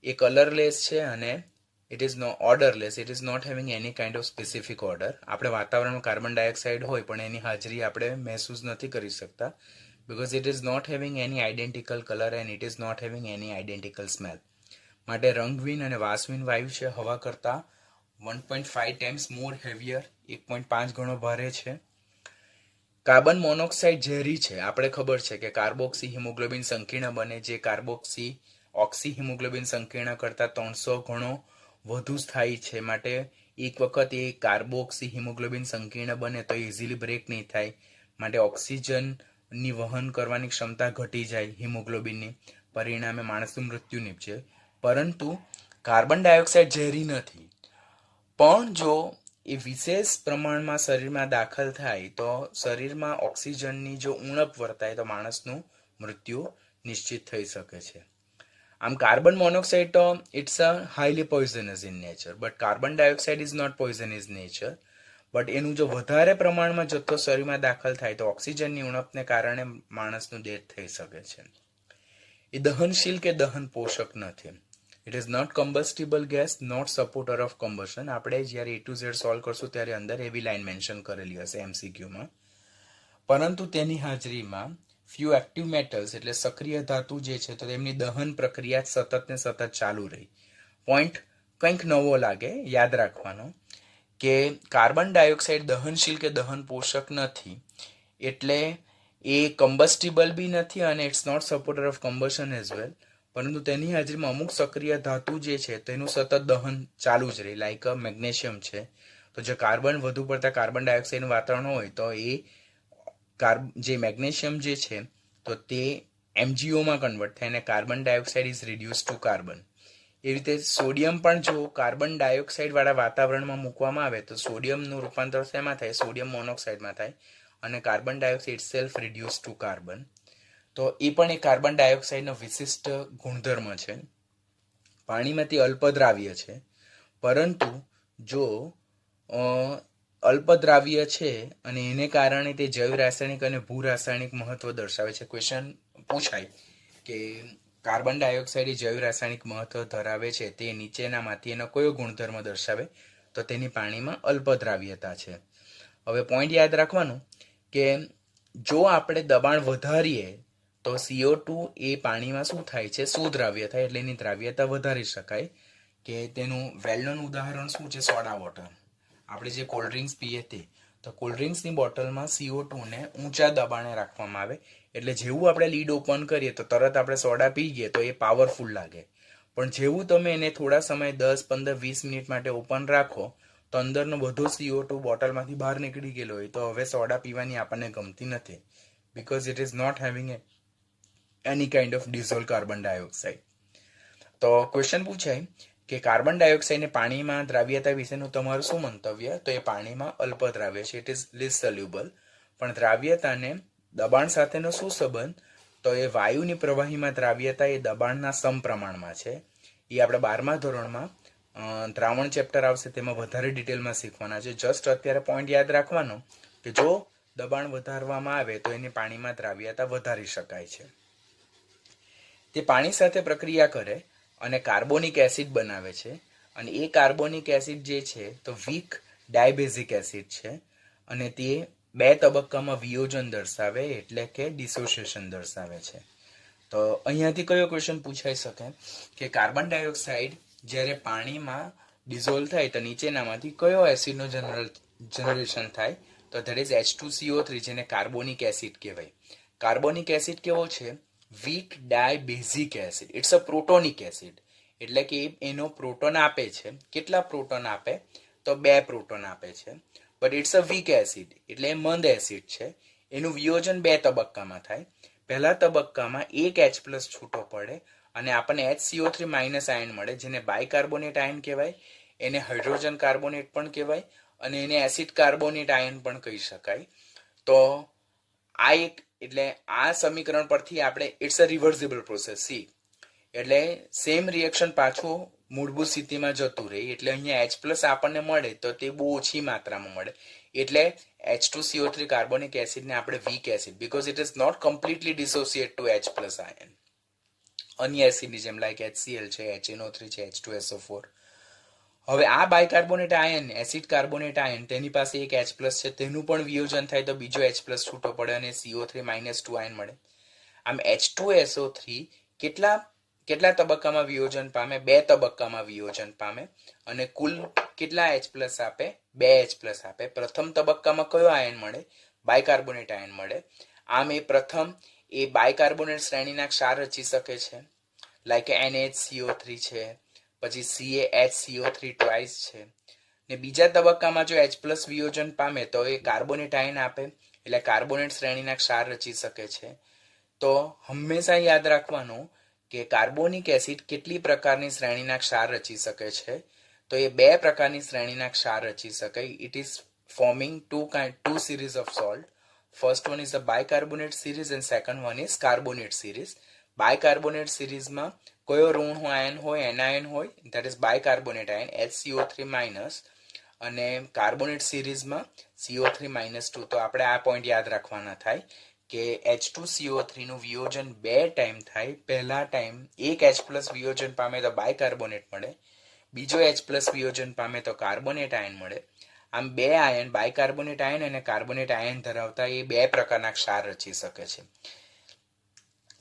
એ કલરલેસ છે અને it is odourless. It is not having any kind of specific odour. આપણે વાતાવરણમાં કાર્બન ડાયોક્સાઇડ હોય પણ એની હાજરી આપણે મહેસૂસ નથી કરી શકતા, because it is not having any identical color and it is not having any identical smell. માટે રંગહીન અને વાસહીન વાયુ છે, હવા કરતાં 1.5 times more heavier, 1.5 ગણો ભારે છે. કાર્બન મોનોક્સાઇડ ઝેરી છે. આપણે ખબર છે કે કાર્બોક્સી હિમોગ્લોબિન સંકીર્ણ બને, જે કાર્બોક્સી ઓક્સી હિમોગ્લોબિન સંકીર્ણ કરતાં 300 ગણો વધુ સ્થાયી છે. માટે એક વખત એ કાર્બોક્સી હિમોગ્લોબિન સંકીર્ણ બને તો ઇઝીલી બ્રેક નહીં થાય, માટે ઓક્સિજન ની વહન કરવાની ક્ષમતા ઘટી જાય હિમોગ્લોબિનની, પરિણામે માણસનું મૃત્યુ નીપજે. પરંતુ કાર્બન ડાયોક્સાઇડ ઝેરી નથી, પણ જો એ વિશેષ પ્રમાણમાં શરીરમાં દાખલ થાય તો શરીરમાં ઓક્સિજનની જો ઉણપ વર્તાય તો માણસનું મૃત્યુ નિશ્ચિત થઈ શકે છે. આમ કાર્બન મોનોક્સાઇડ તો it's a highly poisonous in nature, but carbon dioxide is not poison is nature. But એનું જો વધારે પ્રમાણમાં જથ્થો શરીરમાં દાખલ થાય તો ઓક્સિજનની ઉણપને કારણે માણસનું ડેથ થઈ શકે છે. એ દહનશીલ કે દહન પોષક નથી. It is not combustible gas, not supporter of combustion. આપણે જ્યારે A to Z સોલ્વ કરશું ત્યારે અંદર એવી લાઈન મેન્શન કરેલી હશે MCQમાં. પરંતુ તેની હાજરીમાં ફ્યુ એક્ટિવ મેટલ્સ એટલે સક્રિય ધાતુ જે છે તો તેમની દહન પ્રક્રિયા સતત ને સતત ચાલુ રહી. પોઈન્ટ કંઈક નવો લાગે, યાદ રાખવાનો કે કાર્બન ડાયોક્સાઇડ દહનશીલ કે દહન પોષક નથી, એટલે એ કમ્બસ્ટિબલ બી નથી અને it's not supporter of combustion as well. પરંતુ તેની હાજરીમાં અમુક સક્રિય ધાતુ જે છે તેનું સતત દહન ચાલુ જ રહે, લાઈક મેગ્નેશિયમ છે. તો જો કાર્બન વધુ પડતા કાર્બન ડાયોક્સાઇડનું વાતાવરણ હોય તો એ જે મેગ્નેશિયમ જે છે તો તે એમજીઓમાં કન્વર્ટ થાય અને carbon dioxide is reduce to carbon. એ રીતે સોડિયમ પણ જો કાર્બન ડાયોક્સાઇડ વાળા વાતાવરણમાં મૂકવામાં આવે તો સોડિયમનું રૂપાંતર શેમાં થાય? સોડિયમ મોનોક્સાઇડમાં થાય અને carbon dioxide self reduce to carbon. તો એ પણ એક કાર્બન ડાયોક્સાઇડનો વિશિષ્ટ ગુણધર્મ છે. પાણીમાંથી અલ્પદ્રાવ્ય છે, પરંતુ જો અલ્પદ્રાવ્ય છે અને એને કારણે તે જૈવ રાસાયણિક અને ભૂ રાસાયણિક મહત્વ દર્શાવે છે. ક્વેશ્ચન પૂછાય કે કાર્બન ડાયોક્સાઇડ એ જૈવ રાસાયણિક મહત્વ ધરાવે છે, તે નીચેનામાંથી એનો કયો ગુણધર્મ દર્શાવે? તો તેની પાણીમાં અલ્પદ્રાવ્યતા છે. હવે પોઈન્ટ યાદ રાખવાનું કે જો આપણે દબાણ વધારીએ તો CO2 એ પાણીમાં શું થાય છે? સુદ્રાવ્ય થાય, એટલે એની દ્રાવ્યતા વધારી શકાય. કે તેનું વેલ-નોન ઉદાહરણ શું છે? Soda water. આપણે જે કોલ્ડ ડ્રિંક્સ પીએ તે, તો કોલ્ડ ડ્રિંક્સની બોટલમાં CO2 ને ઊંચા દબાણે રાખવામાં આવે, એટલે જેવું આપણે લીડ ઓપન કરીએ તો તરત આપણે સોડા પી ગઈએ તો એ પાવરફુલ લાગે. પણ જેવું તમે એને થોડા સમય 10, 15, 20 મિનિટ માટે ઓપન રાખો તો અંદરનો બધો CO2 બોટલમાંથી બહાર નીકળી ગયેલો હોય, તો હવે સોડા પીવાની આપણને ગમતી નથી, because it is not having any kind of dissolve carbon dioxide. તો ક્વેશ્ચન પૂછાય કે કાર્બન ડાયોક્સાઇડને પાણીમાં દ્રાવ્યતા વિશેનું તમારું શું મંતવ્ય? તો એ પાણીમાં અલ્પદ્રાવ્ય છે, ઇટ ઇઝ લીસ્ટ સોલ્યુબલ. પણ દ્રાવ્યતાને દબાણ સાથેનો શું સંબંધ? તો એ વાયુની પ્રવાહીમાં દ્રાવ્યતા એ દબાણના સમપ્રમાણમાં છે. એ આપણે 12મા ધોરણમાં દ્રાવણ ચેપ્ટર આવશે, તેમાં વધારે ડિટેલમાં શીખવાના છે. જસ્ટ અત્યારે પોઈન્ટ યાદ રાખવાનો કે જો દબાણ વધારવામાં આવે તો એની પાણીમાં દ્રાવ્યતા વધારી શકાય છે. તે પાણી સાથે પ્રક્રિયા કરે અને કાર્બોનિક એસિડ બનાવે છે, અને એ કાર્બોનિક એસિડ જે છે તો વીક ડાયબેઝિક એસિડ છે, અને તે 2 તબક્કામાં વિયોજન દર્શાવે, એટલે કે ડિસોસિએશન દર્શાવે છે. તો અહીંયાથી કયો ક્વેશ્ચન પૂછાઈ શકે કે કાર્બન ડાયોક્સાઇડ જ્યારે પાણીમાં ડિઝોલ્વ થાય તો નીચેનામાંથી કયો એસિડનો જનરેશન થાય? તો ધેટ ઇઝ H2CO3, જેને કાર્બોનિક એસિડ કહેવાય. કાર્બોનિક એસિડ કેવો છે? Weak dibasic acid. It's a protonic acid, એટલે કે એનો પ્રોટોન આપે છે. કેટલા પ્રોટોન આપે? તો 2 પ્રોટોન આપે છે. But it's a weak acid, એટલે એ મંદ એસિડ છે. એનું વિયોજન 2 તબક્કામાં થાય. પહેલા તબક્કામાં એક H+ છૂટો પડે અને આપણને HCO3 આયન મળે, જેને બાયકાર્બોનેટ આયન કહેવાય. એને હાઇડ્રોજન કાર્બોનેટ પણ કહેવાય અને એને એસિડ કાર્બોનેટ આયન પણ કહી શકાય. તો આ એક, એટલે આ સમીકરણ પરથી આપણે it's a reversible process. See એટલે સેમ રિએક્શન પાછું મૂળભૂત સ્થિતિમાં જતું રહે, એટલે અહીંયા H+ આપણને મળે તો તે બહુ ઓછી માત્રામાં મળે, એટલે H2CO3 કાર્બોનિક એસિડને આપણે weak acid, because it is not completely dissociate to H+ ion. અન્ય એસિડની જેમ લાઈક HCl છે, HNO3 છે, H2SO4. હવે આ bicarbonate ion, acid carbonate ion, તેની પાસે એક H+ છે, તેનું પણ વિયોજન થાય તો બીજો H+ છૂટો પડે અને CO3-2 આયન મળે. આમ H2SO3 કેટલા તબક્કામાં વિયોજન પામે? 2 તબક્કામાં વિયોજન પામે, અને કુલ કેટલા H+ આપે? 2 H+ આપે. પ્રથમ તબક્કામાં કયો આયન મળે? બાયકાર્બોનેટ આયન મળે. આમ એ પ્રથમ એ બાયકાર્બોનેટ શ્રેણીના ક્ષાર રચી શકે છે, લાઈક NaHCO3 છે, પછી CaHCO3 ટ્વાઇસ છે. ને બીજા તબક્કામાં જો H+ વિયોજન પામે તો એ કાર્બોનેટ આયન આપે, એટલે કાર્બોનેટ શ્રેણીના ક્ષાર રચી શકે છે. તો હંમેશા યાદ રાખવાનું કે કાર્બોનિક એસિડ કેટલી પ્રકારની શ્રેણીના ક્ષાર રચી શકે છે? તો એ 2 પ્રકારની શ્રેણીના ક્ષાર રચી શકે. It is forming two series of salt. First one is the bicarbonate series and second one is carbonate series. Bicarbonate series માં કયો ઋણ આયન હોય? એનાયન હોય, that is bicarbonate ion HCO3-, અને કાર્બોનેટ સિરીઝમાં CO3-2. તો આપણે આ પોઈન્ટ યાદ રાખવાના થાય કે H2CO3 નું વિયોજન 2 ટાઈમ થાય. પહેલા ટાઈમ એક H+ વિયોજન પામે તો બાયકાર્બોનેટ મળે, બીજો H+ વિયોજન પામે તો કાર્બોનેટ આયન મળે. આમ બે આયન બાયકાર્બોનેટ આયન અને કાર્બોનેટ આયન ધરાવતા એ બે પ્રકારના ક્ષાર રચી શકે છે.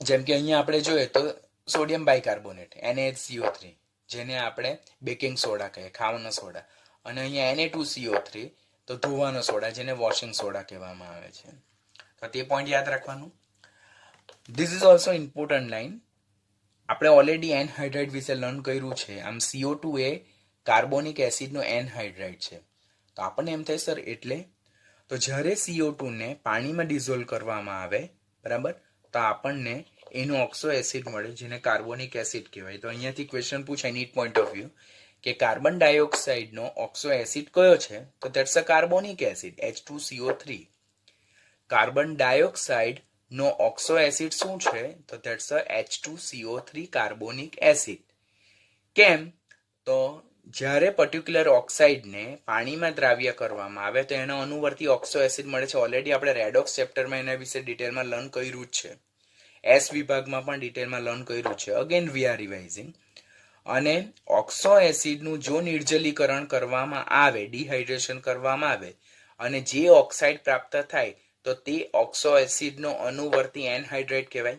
જેમ કે અહીંયા આપણે જોઈએ તો સોડિયમ બાયકાર્બોનેટ NaHCO3 જેને આપણે બેકિંગ સોડા કહીએ, ખાવાનો સોડા, અને અહીંયા Na2CO3 તો ધોવાનો સોડા જેને વોશિંગ સોડા કહેવામાં આવે છે. તો તે પોઈન્ટ યાદ રાખવાનું. This is also important line. આપણે ઓલરેડી એનહાઇડ્રાઇડ વિશે લર્ન કર્યું છે. આમ CO2 એ કાર્બોનિક એસિડનો એનહાઇડ્રાઇડ છે. તો આપણને એમ થાય સર એટલે તો જ્યારે CO2 ને પાણીમાં ડિઝોલ્વ કરવામાં આવે બરાબર તો આપણને એનો ઓક્સો એસિડ મળે જેને કાર્બોનિક એસિડ કહેવાય. તો અહીંયાથી ક્વેશ્ચન પૂછાય નીટ પોઈન્ટ ઓફ વ્યૂ કે કાર્બન ડાયોક્સાઇડનો ઓક્સો એસિડ કયો છે? તો that's a carbonic acid H2CO3. Carbon dioxide નો ઓક્સો એસિડ શું છે? તો that's a H2CO3 carbonic acid. કેમ? તો જ્યારે પર્ટિક્યુલર ઓક્સાઇડને પાણીમાં દ્રાવ્ય કરવામાં આવે તો એનો અનુવર્તી ઓક્સો એસિડ મળે છે. ઓલરેડી આપણે રેડોક્સ ચેપ્ટરમાં એના વિશે ડિટેલમાં લર્ન કર્યું જ છે. એસ વિભાગમાં પણ ડિટેલમાં લર્ન કર્યું છે. Again we are revising. અને ઓક્સો એસિડનું જો નિર્જલીકરણ કરવામાં આવે, ડિહાઇડ્રેશન કરવામાં આવે અને જે ઓક્સાઇડ પ્રાપ્ત થાય તો તે ઓક્સો એસિડનો અનુવર્તી એનહાઇડ્રેટ કહેવાય.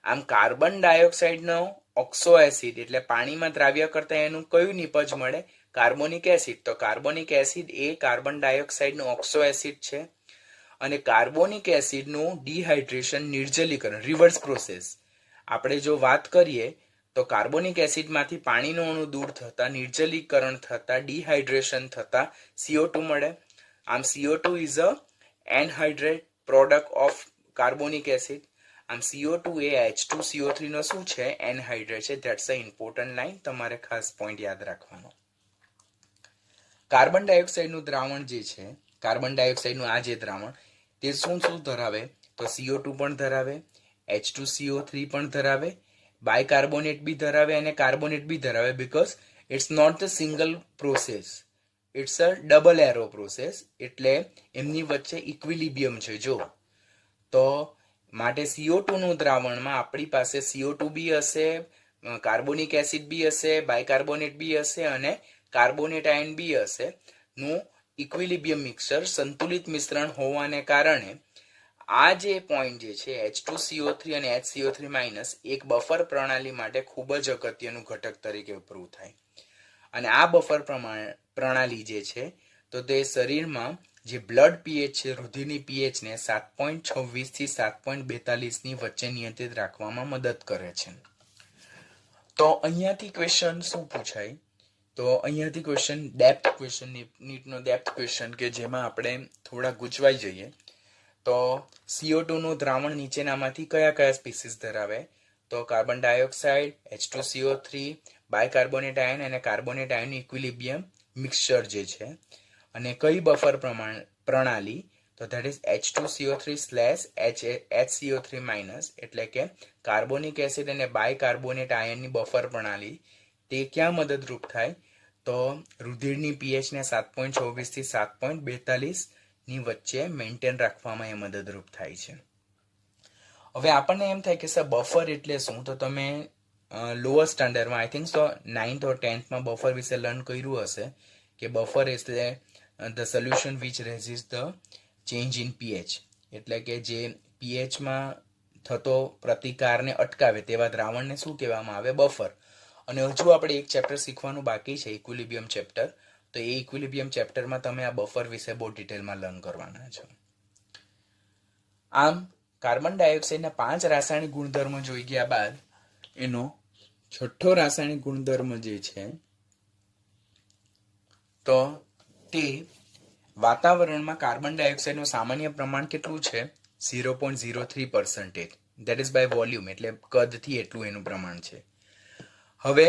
આમ કાર્બન ડાયોક્સાઇડનો ઓક્સો એસિડ એટલે પાણીમાં દ્રાવ્ય કરતા એનું કયું નિપજ મળે? Carbonic acid. તો કાર્બોનિક એસિડ એ કાર્બન ડાયોક્સાઇડનો ઓક્સો એસિડ છે. અને કાર્બોનિક એસિડનું ડિહાઇડ્રેશન, નિર્જલીકરણ, રિવર્સ પ્રોસેસ આપણે જો વાત કરીએ તો કાર્બોનિક એસિડમાંથી પાણીનો અણુ દૂર થતા, નિર્જલીકરણ થતા, ડિહાઇડ્રેશન થતા CO2 મળે. આમ CO2 is a anhydrate product of carbonic acid. આમ CO2 એ H2CO3 નો શું છે? એનહાઇડ્રેટ છે. That's a important line. તમારે ખાસ પોઈન્ટ યાદ રાખવાનો. કાર્બન ડાયોક્સાઇડનું દ્રાવણ જે છે, કાર્બન ડાયોક્સાઇડનું આ જે દ્રાવણ તે શું શું ધરાવે? તો CO2 પણ ધરાવે, H2CO3 પણ ધરાવે, બાયકાર્બોનેટ બી ધરાવે અને કાર્બોનેટ બી ધરાવે. Because it's not the single process, it's a double arrow process. એટલે એમની વચ્ચે ઇક્વિલિબ્રિયમ છે. જો તો માટે CO2 નું દ્રાવણમાં આપણી પાસે CO2 બી હશે, કાર્બોનિક એસિડ બી હશે, બાયકાર્બોનેટ બી હશે અને કાર્બોનેટ આયન બી હશે. નું ઇક્વિલિબ્રિયમ મિક્સચર, સંતુલિત મિશ્રણ હોવાને કારણે આ જે પોઈન્ટ જે છે H2CO3 અને HCO3- એક બફર પ્રણાલી માટે ખૂબ જ અગત્યનું ઘટક તરીકે પ્રૂવ થાય. અને આ બફર પ્રણાલી જે છે તો તે શરીરમાં જે બ્લડ પીએચ છે, રુધિરની પીએચ ને 7.26 થી 7.42 ની વચ્ચે નિયંત્રિત રાખવામાં મદદ કરે છે. તો અહીંયાથી ક્વેશ્ચન શું પૂછાય? તો અહીંયાથી ક્વેશ્ચન ડેપ્થ ક્વેશ્ચન, નીટનો ડેપ્થ ક્વેશ્ચન કે જેમાં આપણે થોડા ગૂંચવાઈ જઈએ. તો CO2 નું દ્રાવણ નીચેનામાંથી કયા કયા સ્પીસીસ ધરાવે? તો carbon dioxide, H2CO3, bicarbonate ion અને કાર્બોનેટ આયનનું ઇક્વિલિબ્રિયમ મિક્સચર જે છે. અને કઈ બફર પ્રણાલી? તો ધેટ ઇઝ H2CO3/HCO3- એટલે કે કાર્બોનિક એસિડ અને બાયકાર્બોનેટ આયનની બફર પ્રણાલી. તે ક્યાં મદદરૂપ થાય? તો રુધિરની પીએચ ને 7.24 થી 7.42 ની વચ્ચે મેન્ટેન રાખવામાં એ મદદરૂપ થાય છે. હવે આપણને એમ થાય કે સર બફર એટલે શું? તો તમે લોઅર સ્ટાન્ડર્ડમાં I think so 9th or 10th માં બફર વિશે લર્ન કર્યું હશે કે બફર એટલે the solution which resist the change in pH. એટલે કે જે પીએચમાં થતો પ્રતિકારને અટકાવે તેવા દ્રાવણને શું કહેવામાં આવે? બફર. અને હજુ આપણે એક ચેપ્ટર શીખવાનું બાકી છે, ઇક્વિલિબ્રિયમ ચેપ્ટર. તો એ ઇક્વિલિબ્રિયમ ચેપ્ટરમાં તમે આ બફર વિશે બહુ ડિટેલમાં લર્ન કરવાના છો. આમ કાર્બન ડાયોક્સાઇડના 5 રાસાયણિક ગુણધર્મો જોઈ ગયા બાદ એનો છઠ્ઠો રાસાયણિક ગુણધર્મ જે છે તો તે વાતાવરણમાં કાર્બન ડાયોક્સાઇડનું સામાન્ય પ્રમાણ કેટલું છે? 0.03%. ધેટ ઇઝ બાય વોલ્યુમ, એટલે કદથી એટલું એનું પ્રમાણ છે. હવે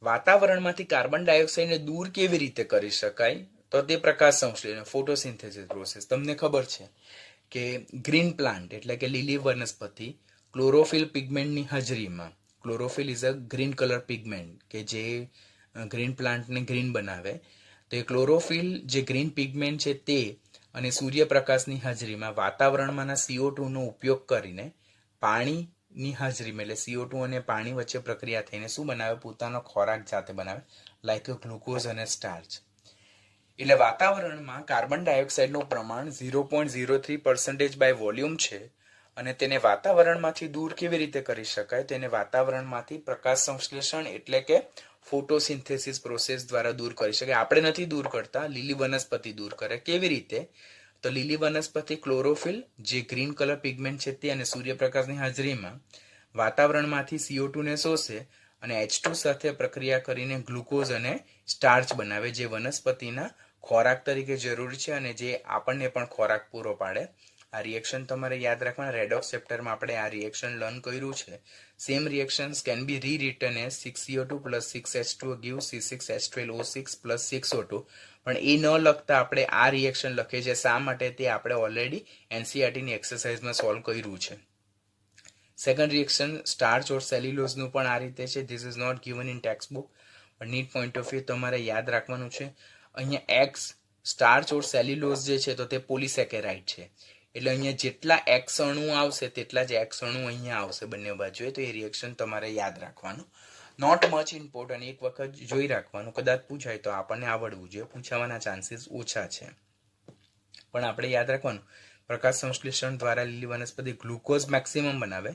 વાતાવરણમાંથી કાર્બન ડાયોક્સાઇડને દૂર કેવી રીતે કરી શકાય? તો તે પ્રકાશ સંશ્લેષણ, ફોટોસિન્થેસિસ પ્રોસેસ. તમને ખબર છે કે ગ્રીન પ્લાન્ટ એટલે કે લીલી વનસ્પતિ ક્લોરોફિલ પિગમેન્ટની હાજરીમાં, chlorophyll is a green colour pigment કે જે ગ્રીન પ્લાન્ટને ગ્રીન બનાવે. તો એ ક્લોરોફિલ જે ગ્રીન પિગમેન્ટ છે તે અને સૂર્યપ્રકાશની હાજરીમાં વાતાવરણમાંના CO2 નો ઉપયોગ કરીને પાણીની હાજરીમાં, એટલે CO2 અને પાણી વચ્ચે પ્રક્રિયા થઈને શું બનાવે? પોતાનો ખોરાક જાતે બનાવે, લાઈક ગ્લુકોઝ અને સ્ટાર્ચ. એટલે વાતાવરણમાં કાર્બન ડાયોક્સાઇડનું પ્રમાણ 0.03% બાય વોલ્યુમ છે અને તેને વાતાવરણમાંથી દૂર કેવી રીતે કરી શકાય? તેને વાતાવરણમાંથી પ્રકાશ સંશ્લેષણ એટલે કે ફોટોસિન્થેસિસ પ્રોસેસ દ્વારા દૂર કરી શકાય. આપણે નથી દૂર કરતા, લીલી વનસ્પતિ દૂર કરે. કેવી રીતે? તો લીલી વનસ્પતિ ક્લોરોફિલ જે ગ્રીન કલર પિગમેન્ટ છે તે અને સૂર્યપ્રકાશની હાજરીમાં વાતાવરણમાંથી CO2 ને શોષે અને H2 સાથે પ્રક્રિયા કરીને ગ્લુકોઝ અને સ્ટાર્ચ બનાવે જે વનસ્પતિના ખોરાક તરીકે જરૂરી છે અને જે આપણને પણ ખોરાક પૂરો પાડે. આ રિએક્શન તમારે યાદ રાખવાના. રેડોક્સ ચેપ્ટરમાં આપણે આ રિએક્શન લર્ન કર્યું છે. Same reactions can be rewritten as 6CO2 plus 6H2O gives C6H12O6 plus 6O2. પણ એ ન લખતા આપણે આ રિએક્શન લખીએ છીએ. શા માટે? તે આપણે ઓલરેડી એનસીઈઆરટીની એક્સરસાઇઝમાં સોલ્વ કર્યું છે. સેકન્ડ રિએક્શન સ્ટાર્ચ ઓર સેલ્યુલોઝનું પણ આ રીતે છે. This is not given in text book, પણ નીટ પોઈન્ટ ઓફ વ્યૂ તમારે યાદ રાખવાનું છે. અહીંયા એક્સ સ્ટાર્ચ ઓર સેલ્યુલોઝ જે છે તો તે પોલિસેકેરાઇડ છે. એટલે અહીંયા જેટલા એક્સ અણુ આવશે તેટલા જ એક્સ અણુ અહીંયા આવશે બંને બાજુએ. તો એ રિએક્શન તમારે યાદ રાખવાનું. નોટ મચ ઇમ્પોર્ટન્ટ, એક વખત જોઈ રાખવાનું. કદાચ પૂછાય તો આપણને આવડવું જોઈએ, પૂછાવાના ચાન્સીસ ઓછા છે. પણ આપણે યાદ રાખવાનું પ્રકાશ સંશ્લેષણ દ્વારા લીલી વનસ્પતિ ગ્લુકોઝ મેક્સિમમ બનાવે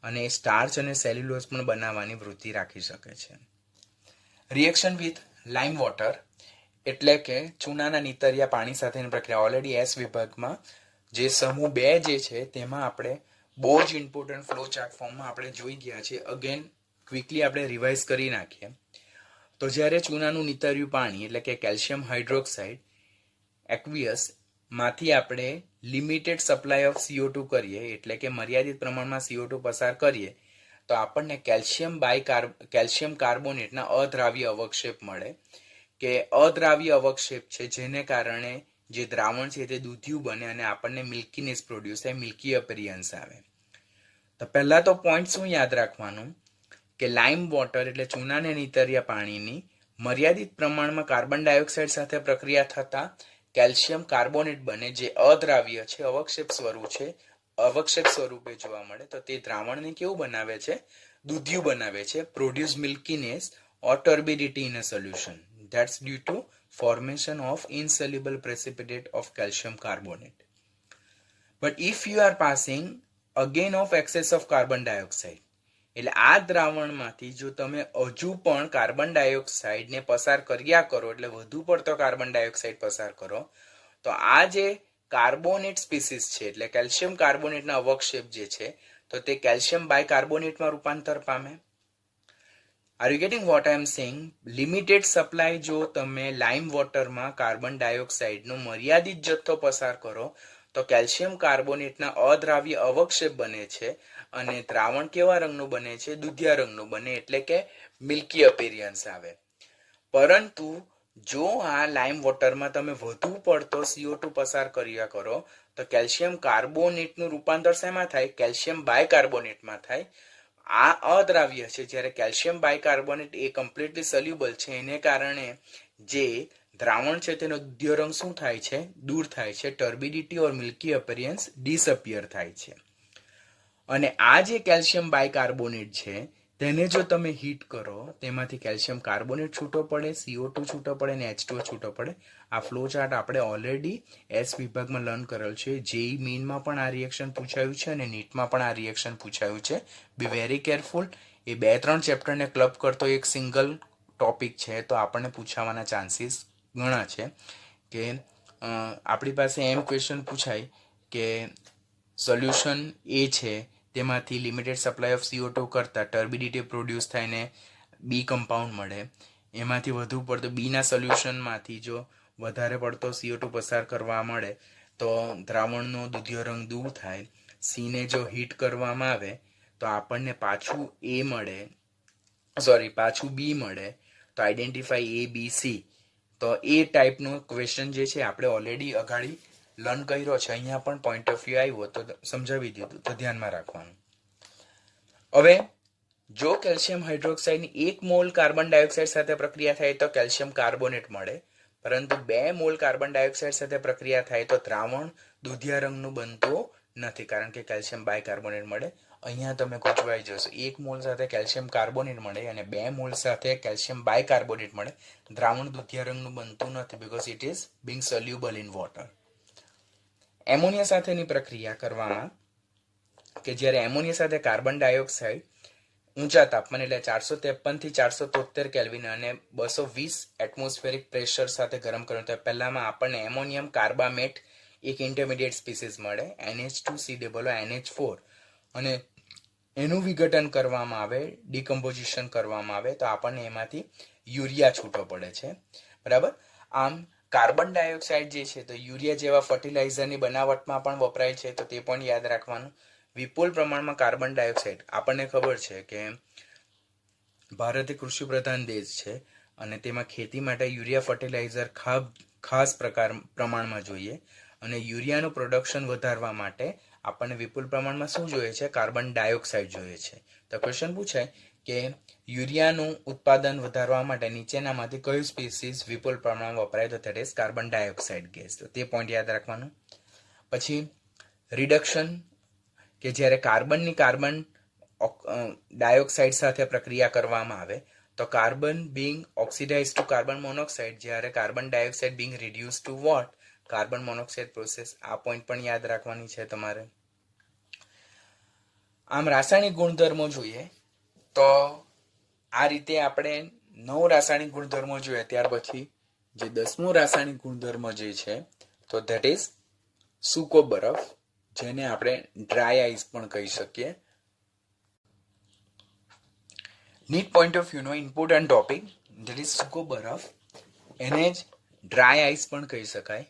અને સ્ટાર્ચ અને સેલ્યુલોઝ પણ બનાવવાની વૃત્તિ રાખી શકે છે. રિએક્શન વિથ લાઇમ વોટર એટલે કે ચૂનાના નીતરિયા પાણી સાથેની પ્રક્રિયા. ઓલરેડી એસ વિભાગમાં જે સમૂહ 2 જે છે તેમાં આપણે બહુ જ ઇમ્પોર્ટન્ટ ફ્લો ચાર્ટ ફોર્મમાં આપણે જોઈ ગયા છે. અગેન ક્વિકલી આપણે રિવાઇઝ કરી નાખીએ. તો જ્યારે ચૂનાનું નીતર્યું પાણી એટલે કે કેલ્શિયમ હાઇડ્રોક્સાઇડ એક્વિયસ માંથી આપણે લિમિટેડ સપ્લાય ઓફ CO2 કરીએ એટલે કે મર્યાદિત પ્રમાણમાં CO2 પસાર કરીએ તો આપણને કેલ્શિયમ કાર્બોનેટના અદ્રાવ્ય અવક્ષેપ મળે કે અદ્રાવ્ય અવક્ષેપ છે જેને કારણે જે દ્રાવણ છે તે દૂધિયું બને અને આપણને મિલ્કીનેસ પ્રોડ્યુસ થાય, મિલ્કી અપિયરન્સ આવે. તો પહેલા તો પોઈન્ટ શું યાદ રાખવાનું કે લાઇમ વોટર એટલે ચૂનાને નીતર્યા પાણીની મર્યાદિત પ્રમાણમાં કાર્બન ડાયોક્સાઇડ સાથે પ્રક્રિયા થતા કેલ્શિયમ કાર્બોનેટ બને જે અદ્રાવ્ય છે, અવક્ષેપ સ્વરૂપે જોવા મળે. તો તે દ્રાવણને કેવું બનાવે છે? દૂધિયું બનાવે છે. Produce milkiness or turbidity in a solution. That's due to formation of insoluble precipitate of calcium carbonate. But if you are passing again of excess of carbon dioxide, એટલે આ દ્રાવણમાંથી જો તમે હજુ પણ કાર્બન ડાયોક્સાઇડને પસાર કર્યા કરો એટલે વધુ પડતો કાર્બન ડાયોક્સાઇડ પસાર કરો તો આ જે કાર્બોનેટ સ્પીસીસ છે એટલે કેલ્શિયમ કાર્બોનેટના અવક્ષેપ જે છે તો તે કેલ્શિયમ બાયકાર્બોનેટમાં રૂપાંતર પામે. Are you getting what I am saying? Limited supply જો તમે લાઇમ વોટરમાં કાર્બન ડાયોક્સાઇડનો મર્યાદિત જથ્થો પસાર કરો તો કેલ્શિયમ કાર્બોનેટના અદ્રાવ્ય અવક્ષેપ બને છે અને દ્રાવણ કેવા રંગનું બને છે? દૂધિયા રંગનું બને એટલે કે મિલ્કી અપિયરન્સ આવે. પરંતુ જો આ લાઇમ વોટરમાં તમે વધુ પડતો CO2 પસાર કર્યા કરો તો કેલ્શિયમ કાર્બોનેટનું રૂપાંતર શેમાં થાય? કેલ્શિયમ બાયકાર્બોનેટમાં થાય. આ અદ્રાવ્ય છે જ્યારે કેલ્શિયમ બાયકાર્બોનેટ એ કમ્પ્લીટલી સોલ્યુબલ છે એને કારણે જે દ્રાવણ છે તેનો દૂધિયો રંગ શું થાય છે? દૂર થાય છે. ટર્બિડિટી ઓર મિલ્કી અપિયરન્સ ડિસઅપિયર થાય છે. અને આ જે કેલ્શિયમ બાયકાર્બોનેટ છે તેને જો તમે હીટ કરો તેમાંથી કેલ્શિયમ કાર્બોનેટ છૂટો પડે, CO2 છૂટો પડે અને H2O છૂટો પડે. આ ફ્લો ચાર્ટ આપણે ઓલરેડી એસ વિભાગમાં લર્ન કરેલ છે. જેઈ મેઇનમાં પણ આ રિએક્શન પૂછાયું છે અને નીટમાં પણ આ રિએક્શન પૂછાયું છે. Be very careful. એ 2-3 ચેપ્ટરને ક્લબ કરતો એક સિંગલ ટોપિક છે તો આપણને પૂછાવાના ચાન્સીસ ઘણા છે. કે આપણી પાસે એમ ક્વેશ્ચન પૂછાય કે સોલ્યુશન એ છે તેમાંથી લિમિટેડ સપ્લાય ઓફ CO2 કરતાં ટર્બિડિટી પ્રોડ્યુસ થાય ને બી કમ્પાઉન્ડ મળે. એમાંથી વધુ પડતો બીના સોલ્યુશનમાંથી જો વધારે પડતો CO2 પસાર કરવા મળે તો દ્રાવણનો દૂધિયો રંગ દૂર થાય. સીને જો હીટ કરવામાં આવે તો આપણને પાછું બી મળે. તો આઈડેન્ટિફાઈ ABC. તો એ ટાઈપનો ક્વેશ્ચન જે છે આપણે ઓલરેડી અગાડી લર્ન કર્યો છે. અહીંયા પણ પોઈન્ટ ઓફ વ્યૂ આવ્યો તો સમજાવી દીધું, તો ધ્યાનમાં રાખવાનું. હવે જો કેલ્શિયમ હાઇડ્રોક્સાઇડની 1 મોલ કાર્બન ડાયોક્સાઇડ સાથે પ્રક્રિયા થાય તો કેલ્શિયમ કાર્બોનેટ મળે. પરંતુ 2 મોલ કાર્બન ડાયોક્સાઇડ સાથે પ્રક્રિયા થાય તો દ્રાવણ દૂધિયા રંગનું બનતું નથી કારણ કે કેલ્શિયમ બાયકાર્બોનેટ મળે. અહીંયા તમે ગૂંચવાઈ જશો. 1 મોલ સાથે કેલ્શિયમ કાર્બોનેટ મળે અને 2 મોલ સાથે કેલ્શિયમ બાયકાર્બોનેટ મળે. દ્રાવણ દૂધિયા રંગનું બનતું નથી because it is Bing soluble in water. Ammonia સાથેની પ્રક્રિયા કરવામાં કે જ્યારે એમોનિયા સાથે કાર્બન ડાયોક્સાઇડ ઊંચા તાપમાન એટલે 453 થી 473 કેલ્વિન અને 220 એટમોસ્ફેરિક પ્રેશર સાથે ગરમ કરવાનું. તો પહેલામાં આપણને એમોનિયમ કાર્બામેટ એક ઇન્ટરમીડિયેટ સ્પીસીસ મળે NH2COONH4 અને એનું વિઘટન કરવામાં આવે, ડિકમ્પોઝિશન કરવામાં આવે તો આપણને એમાંથી યુરિયા છૂટો પડે છે. બરાબર. આમ કાર્બન ડાયોક્સાઇડ જે છે તો યુરિયા જેવા ફર્ટિલાઇઝરની બનાવટમાં પણ વપરાય છે, તો તે પણ યાદ રાખવાનું. વિપુલ પ્રમાણમાં કાર્બન ડાયોક્સાઇડ, આપણને ખબર છે કે ભારત એ કૃષિ પ્રધાન દેશ છે અને તેમાં ખેતી માટે યુરિયા ફર્ટિલાઇઝર ખાસ પ્રમાણમાં જોઈએ અને યુરિયાનું પ્રોડક્શન વધારવા માટે આપણને વિપુલ પ્રમાણમાં શું જોઈએ છે? કાર્બન ડાયોક્સાઇડ જોઈએ છે. તો ક્વેશ્ચન પૂછાય કે યુરિયાનું ઉત્પાદન વધારવા માટે નીચેનામાંથી કયું સ્પીસીસ વિપુલ પ્રમાણમાં વપરાય? તો that is carbon dioxide gas. તો તે પોઈન્ટ યાદ રાખવાનું. પછી રિડક્શન, કે જ્યારે કાર્બનની કાર્બન ડાયોક્સાઇડ સાથે પ્રક્રિયા કરવામાં આવે તો carbon being oxidise to carbon monoxide, જ્યારે carbon dioxide being reduce to what? Carbon monoxide process. આ પોઈન્ટ પણ યાદ રાખવાની છે તમારે. આમ રાસાયણિક ગુણધર્મો જોઈએ તો આ રીતે આપણે 9 રાસાયણિક ગુણધર્મો જોઈએ. ત્યાર પછી જે 10મો રાસાયણિક ગુણધર્મ જે છે તો ધેટ ઇઝ સૂકો બરફ, જેને આપણે ડ્રાય આઈસ પણ કહી શકીએ. નીટ પોઈન્ટ ઓફ વ્યૂનો ઇમ્પોર્ટન્ટ ટોપિક ધેટ ઇઝ સૂકો બરફ, એને જ ડ્રાય આઈસ પણ કહી શકાય.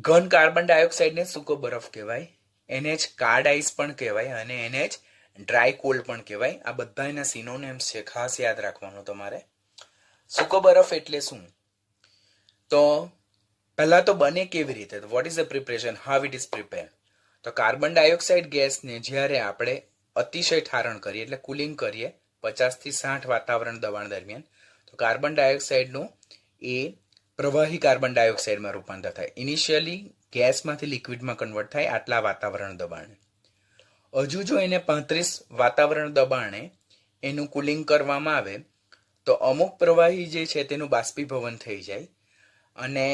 ઘન કાર્બન ડાયોક્સાઇડને સૂકો બરફ કહેવાય, એને જ કાર્ડ આઈસ પણ કહેવાય અને એને જ ડ્રાય કોલ્ડ પણ કહેવાય. આ બધા એના સિનોનિમ્સ છે, ખાસ યાદ રાખવાનું તમારે. સૂકો બરફ એટલે શું? તો પહેલા તો બને કેવી રીતે? What is the preparation, how it is prepare? તો કાર્બન ડાયોક્સાઇડ ગેસને જ્યારે આપણે અતિશય ઠારણ કરીએ એટલે કુલિંગ કરીએ 50 થી 60 વાતાવરણ દબાણ દરમિયાન, તો કાર્બન ડાયોક્સાઇડનું એ પ્રવાહી કાર્બન ડાયોક્સાઇડમાં રૂપાંતર થાય. ઇનિશિયલી ગેસમાંથી લિક્વિડમાં કન્વર્ટ થાય આટલા વાતાવરણ દબાણે. હજુ જો એને 35 વાતાવરણ દબાણે એનું કુલિંગ કરવામાં આવે તો અમુક પ્રવાહી જે છે તેનું બાષ્પીભવન થઈ જાય અને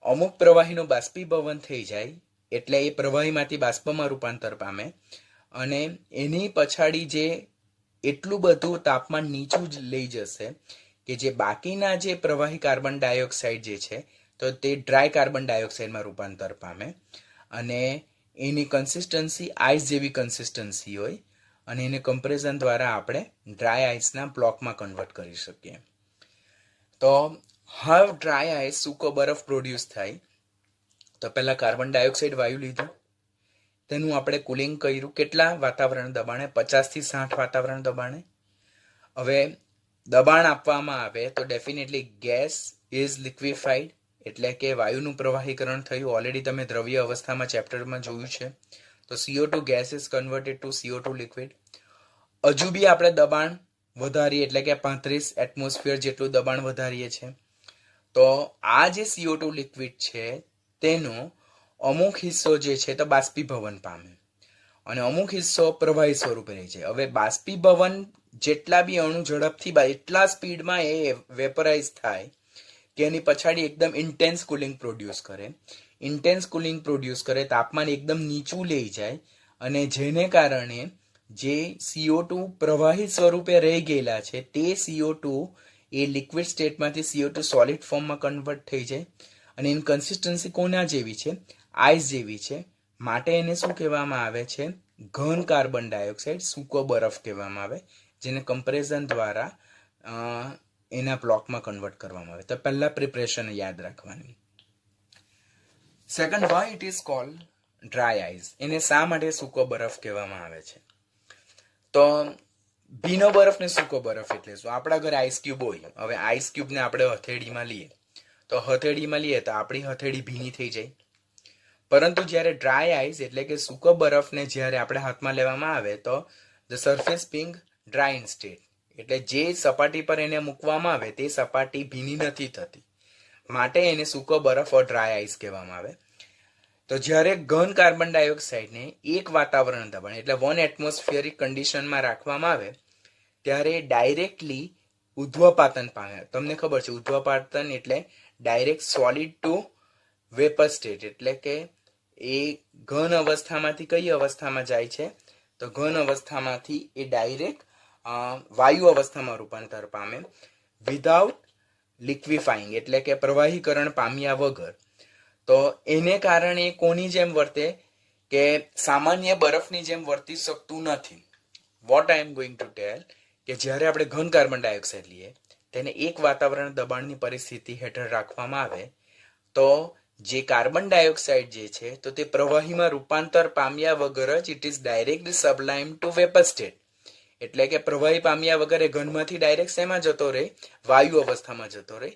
અમુક પ્રવાહીનું બાષ્પીભવન થઈ જાય એટલે એ પ્રવાહીમાંથી બાષ્પમાં રૂપાંતર પામે અને એની પછાડી જે એટલું બધું તાપમાન નીચું જ લઈ જશે કે જે બાકીના જે પ્રવાહી કાર્બન ડાયોક્સાઇડ જે છે તો તે ડ્રાય કાર્બન ડાયોક્સાઇડમાં રૂપાંતર પામે અને એની કન્સિસ્ટન્સી આઈસ જેવી કન્સિસ્ટન્સી હોય અને એને કમ્પ્રેશન દ્વારા આપણે ડ્રાય આઈસના બ્લોકમાં કન્વર્ટ કરી શકીએ. તો હવે ડ્રાય આઈસ સૂકો બરફ પ્રોડ્યુસ થાય તો પહેલાં કાર્બન ડાયોક્સાઇડ વાયુ લીધું, તેનું આપણે કુલિંગ કર્યું કેટલા વાતાવરણ દબાણે? 50 થી 60 વાતાવરણ દબાણે. હવે દબાણ આપવામાં આવે તો ડેફિનેટલી ગેસ ઇઝ લિક્વિફાઈડ એટલે કે વાયુનું પ્રવાહીકરણ થયું. ઓલરેડી તમે દ્રવ્ય અવસ્થામાં ચેપ્ટરમાં જોયું છે. તો CO2 gas is converted to CO2 liquid. હજુ બી આપણે દબાણ વધારીએ એટલે કે 35 એટમોસ્ફિયર જેટલું દબાણ વધારીએ છીએ તો આ જે CO2 લિક્વિડ છે તેનો અમુક હિસ્સો જે છે તો બાષ્પીભવન પામે અને અમુક હિસ્સો પ્રવાહી સ્વરૂપે રહે છે. હવે બાષ્પીભવન જેટલા બી અણુ ઝડપથી એટલા સ્પીડમાં એ વેપરાઇઝ થાય કે એની પછાડી એકદમ ઇન્ટેન્સ કુલિંગ પ્રોડ્યુસ કરે, તાપમાન એકદમ નીચું લઈ જાય અને જેને કારણે જે CO2 પ્રવાહી સ્વરૂપે રહી ગયેલા છે તે CO2 એ લિક્વિડ સ્ટેટમાંથી CO2 સોલિડ ફોર્મમાં કન્વર્ટ થઈ જાય અને એની કન્સિસ્ટન્સી કોના જેવી છે? આઈસ જેવી છે. માટે એને શું કહેવામાં આવે છે? ઘન કાર્બન ડાયોક્સાઇડ, સૂકો બરફ કહેવામાં આવે, જેને કમ્પ્રેશન દ્વારા એના બ્લોકમાં કન્વર્ટ કરવામાં આવે. તો પહેલા પ્રિપરેશન યાદ રાખવાની. Second, why it is called dry ice? એને શા માટે સૂકો બરફ કહેવામાં આવે છે? તો ભીનો બરફ ને સૂકો બરફ એટલે શું? આપણા ઘરે આઈસ ક્યુબ હોય. હવે આઈસ ક્યુબને આપણે હથેળીમાં લઈએ તો આપણી હથેળી ભીની થઈ જાય. પરંતુ જ્યારે ડ્રાય આઈસ એટલે કે સૂકો બરફને જ્યારે આપણે હાથમાં લેવામાં આવે તો the surface Bing dry in state એટલે જે સપાટી પર એને મૂકવામાં આવે તે સપાટી ભીની નથી થતી, માટે એને સૂકો બરફ ઓર ડ્રાય આઈસ કહેવામાં આવે. તો જ્યારે ઘન કાર્બન ડાયોક્સાઇડને એક વાતાવરણ દબાણ એટલે 1 એટમોસ્ફિયરિક કન્ડિશનમાં રાખવામાં આવે ત્યારે ડાયરેક્ટલી ઉધ્વપાતન પામે. તમને ખબર છે ઉધ્વપાતન એટલે direct solid to vapour state, એટલે કે એ ઘન અવસ્થામાંથી કઈ અવસ્થામાં જાય છે? તો ઘન અવસ્થામાંથી એ ડાયરેક્ટ વાયુ અવસ્થામાં રૂપાંતર પામે વિધાઉટ લિક્વિફાઈંગ, એટલે કે પ્રવાહીકરણ પામ્યા વગર. તો એને કારણે કોની જેમ વર્તે કે સામાન્ય બરફની જેમ વર્તી શકતું નથી. What I am going to tell કે જ્યારે આપણે ઘન કાર્બન ડાયોક્સાઇડ લઈએ તેને એક વાતાવરણ દબાણની પરિસ્થિતિ હેઠળ રાખવામાં આવે તો જે કાર્બન ડાયોક્સાઇડ જે છે તો તે પ્રવાહીમાં રૂપાંતર પામ્યા વગર જ it is directly sublime to vapour state, એટલે કે પ્રવાહી પામ્યા વગર એ ઘનમાંથી ડાયરેક્ટ શેમાં જતો રહે? વાયુ અવસ્થામાં જતો રહે.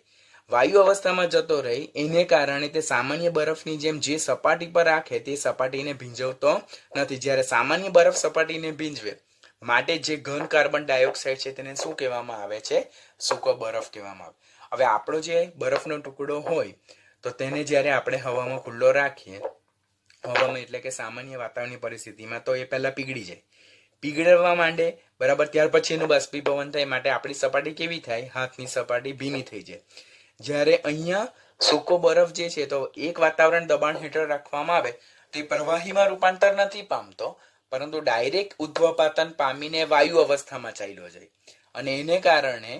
વાયુ અવસ્થામાં જતો રહે એને કારણે તે સામાન્ય બરફની જેમ જે સપાટી પર રાખે તે સપાટીને ભીંજવતો નથી. જ્યારે સામાન્ય બરફ સપાટીને ભીંજવે માટે જે ઘન કાર્બન ડાયોક્સાઇડ છે તેને શું કહેવામાં આવે છે? સૂકો બરફ કહેવામાં આવે. હવે આપણો જે બરફનો ટુકડો હોય તો તેને જ્યારે આપણે હવામાં ખુલ્લો રાખીએ, હવામાં એટલે કે સામાન્ય વાતાવરણની પરિસ્થિતિમાં, તો એ પહેલા પીગળી જાય, પીગળવા માંડે બરાબર. ત્યાર પછી એનું બાષ્પીભવન થાય માટે આપણી સપાટી કેવી થાય? હાથની સપાટી ભીની થઈ જાય. જ્યારે અહીંયા સૂકો બરફ જે છે તો એક વાતાવરણ દબાણ હેઠળ રાખવામાં આવે તો એ પ્રવાહીમાં રૂપાંતર નથી પામતો, પરંતુ ડાયરેક્ટ ઉધ્વપાતન પામીને વાયુ અવસ્થામાં ચાલ્યો જાય. અને એને કારણે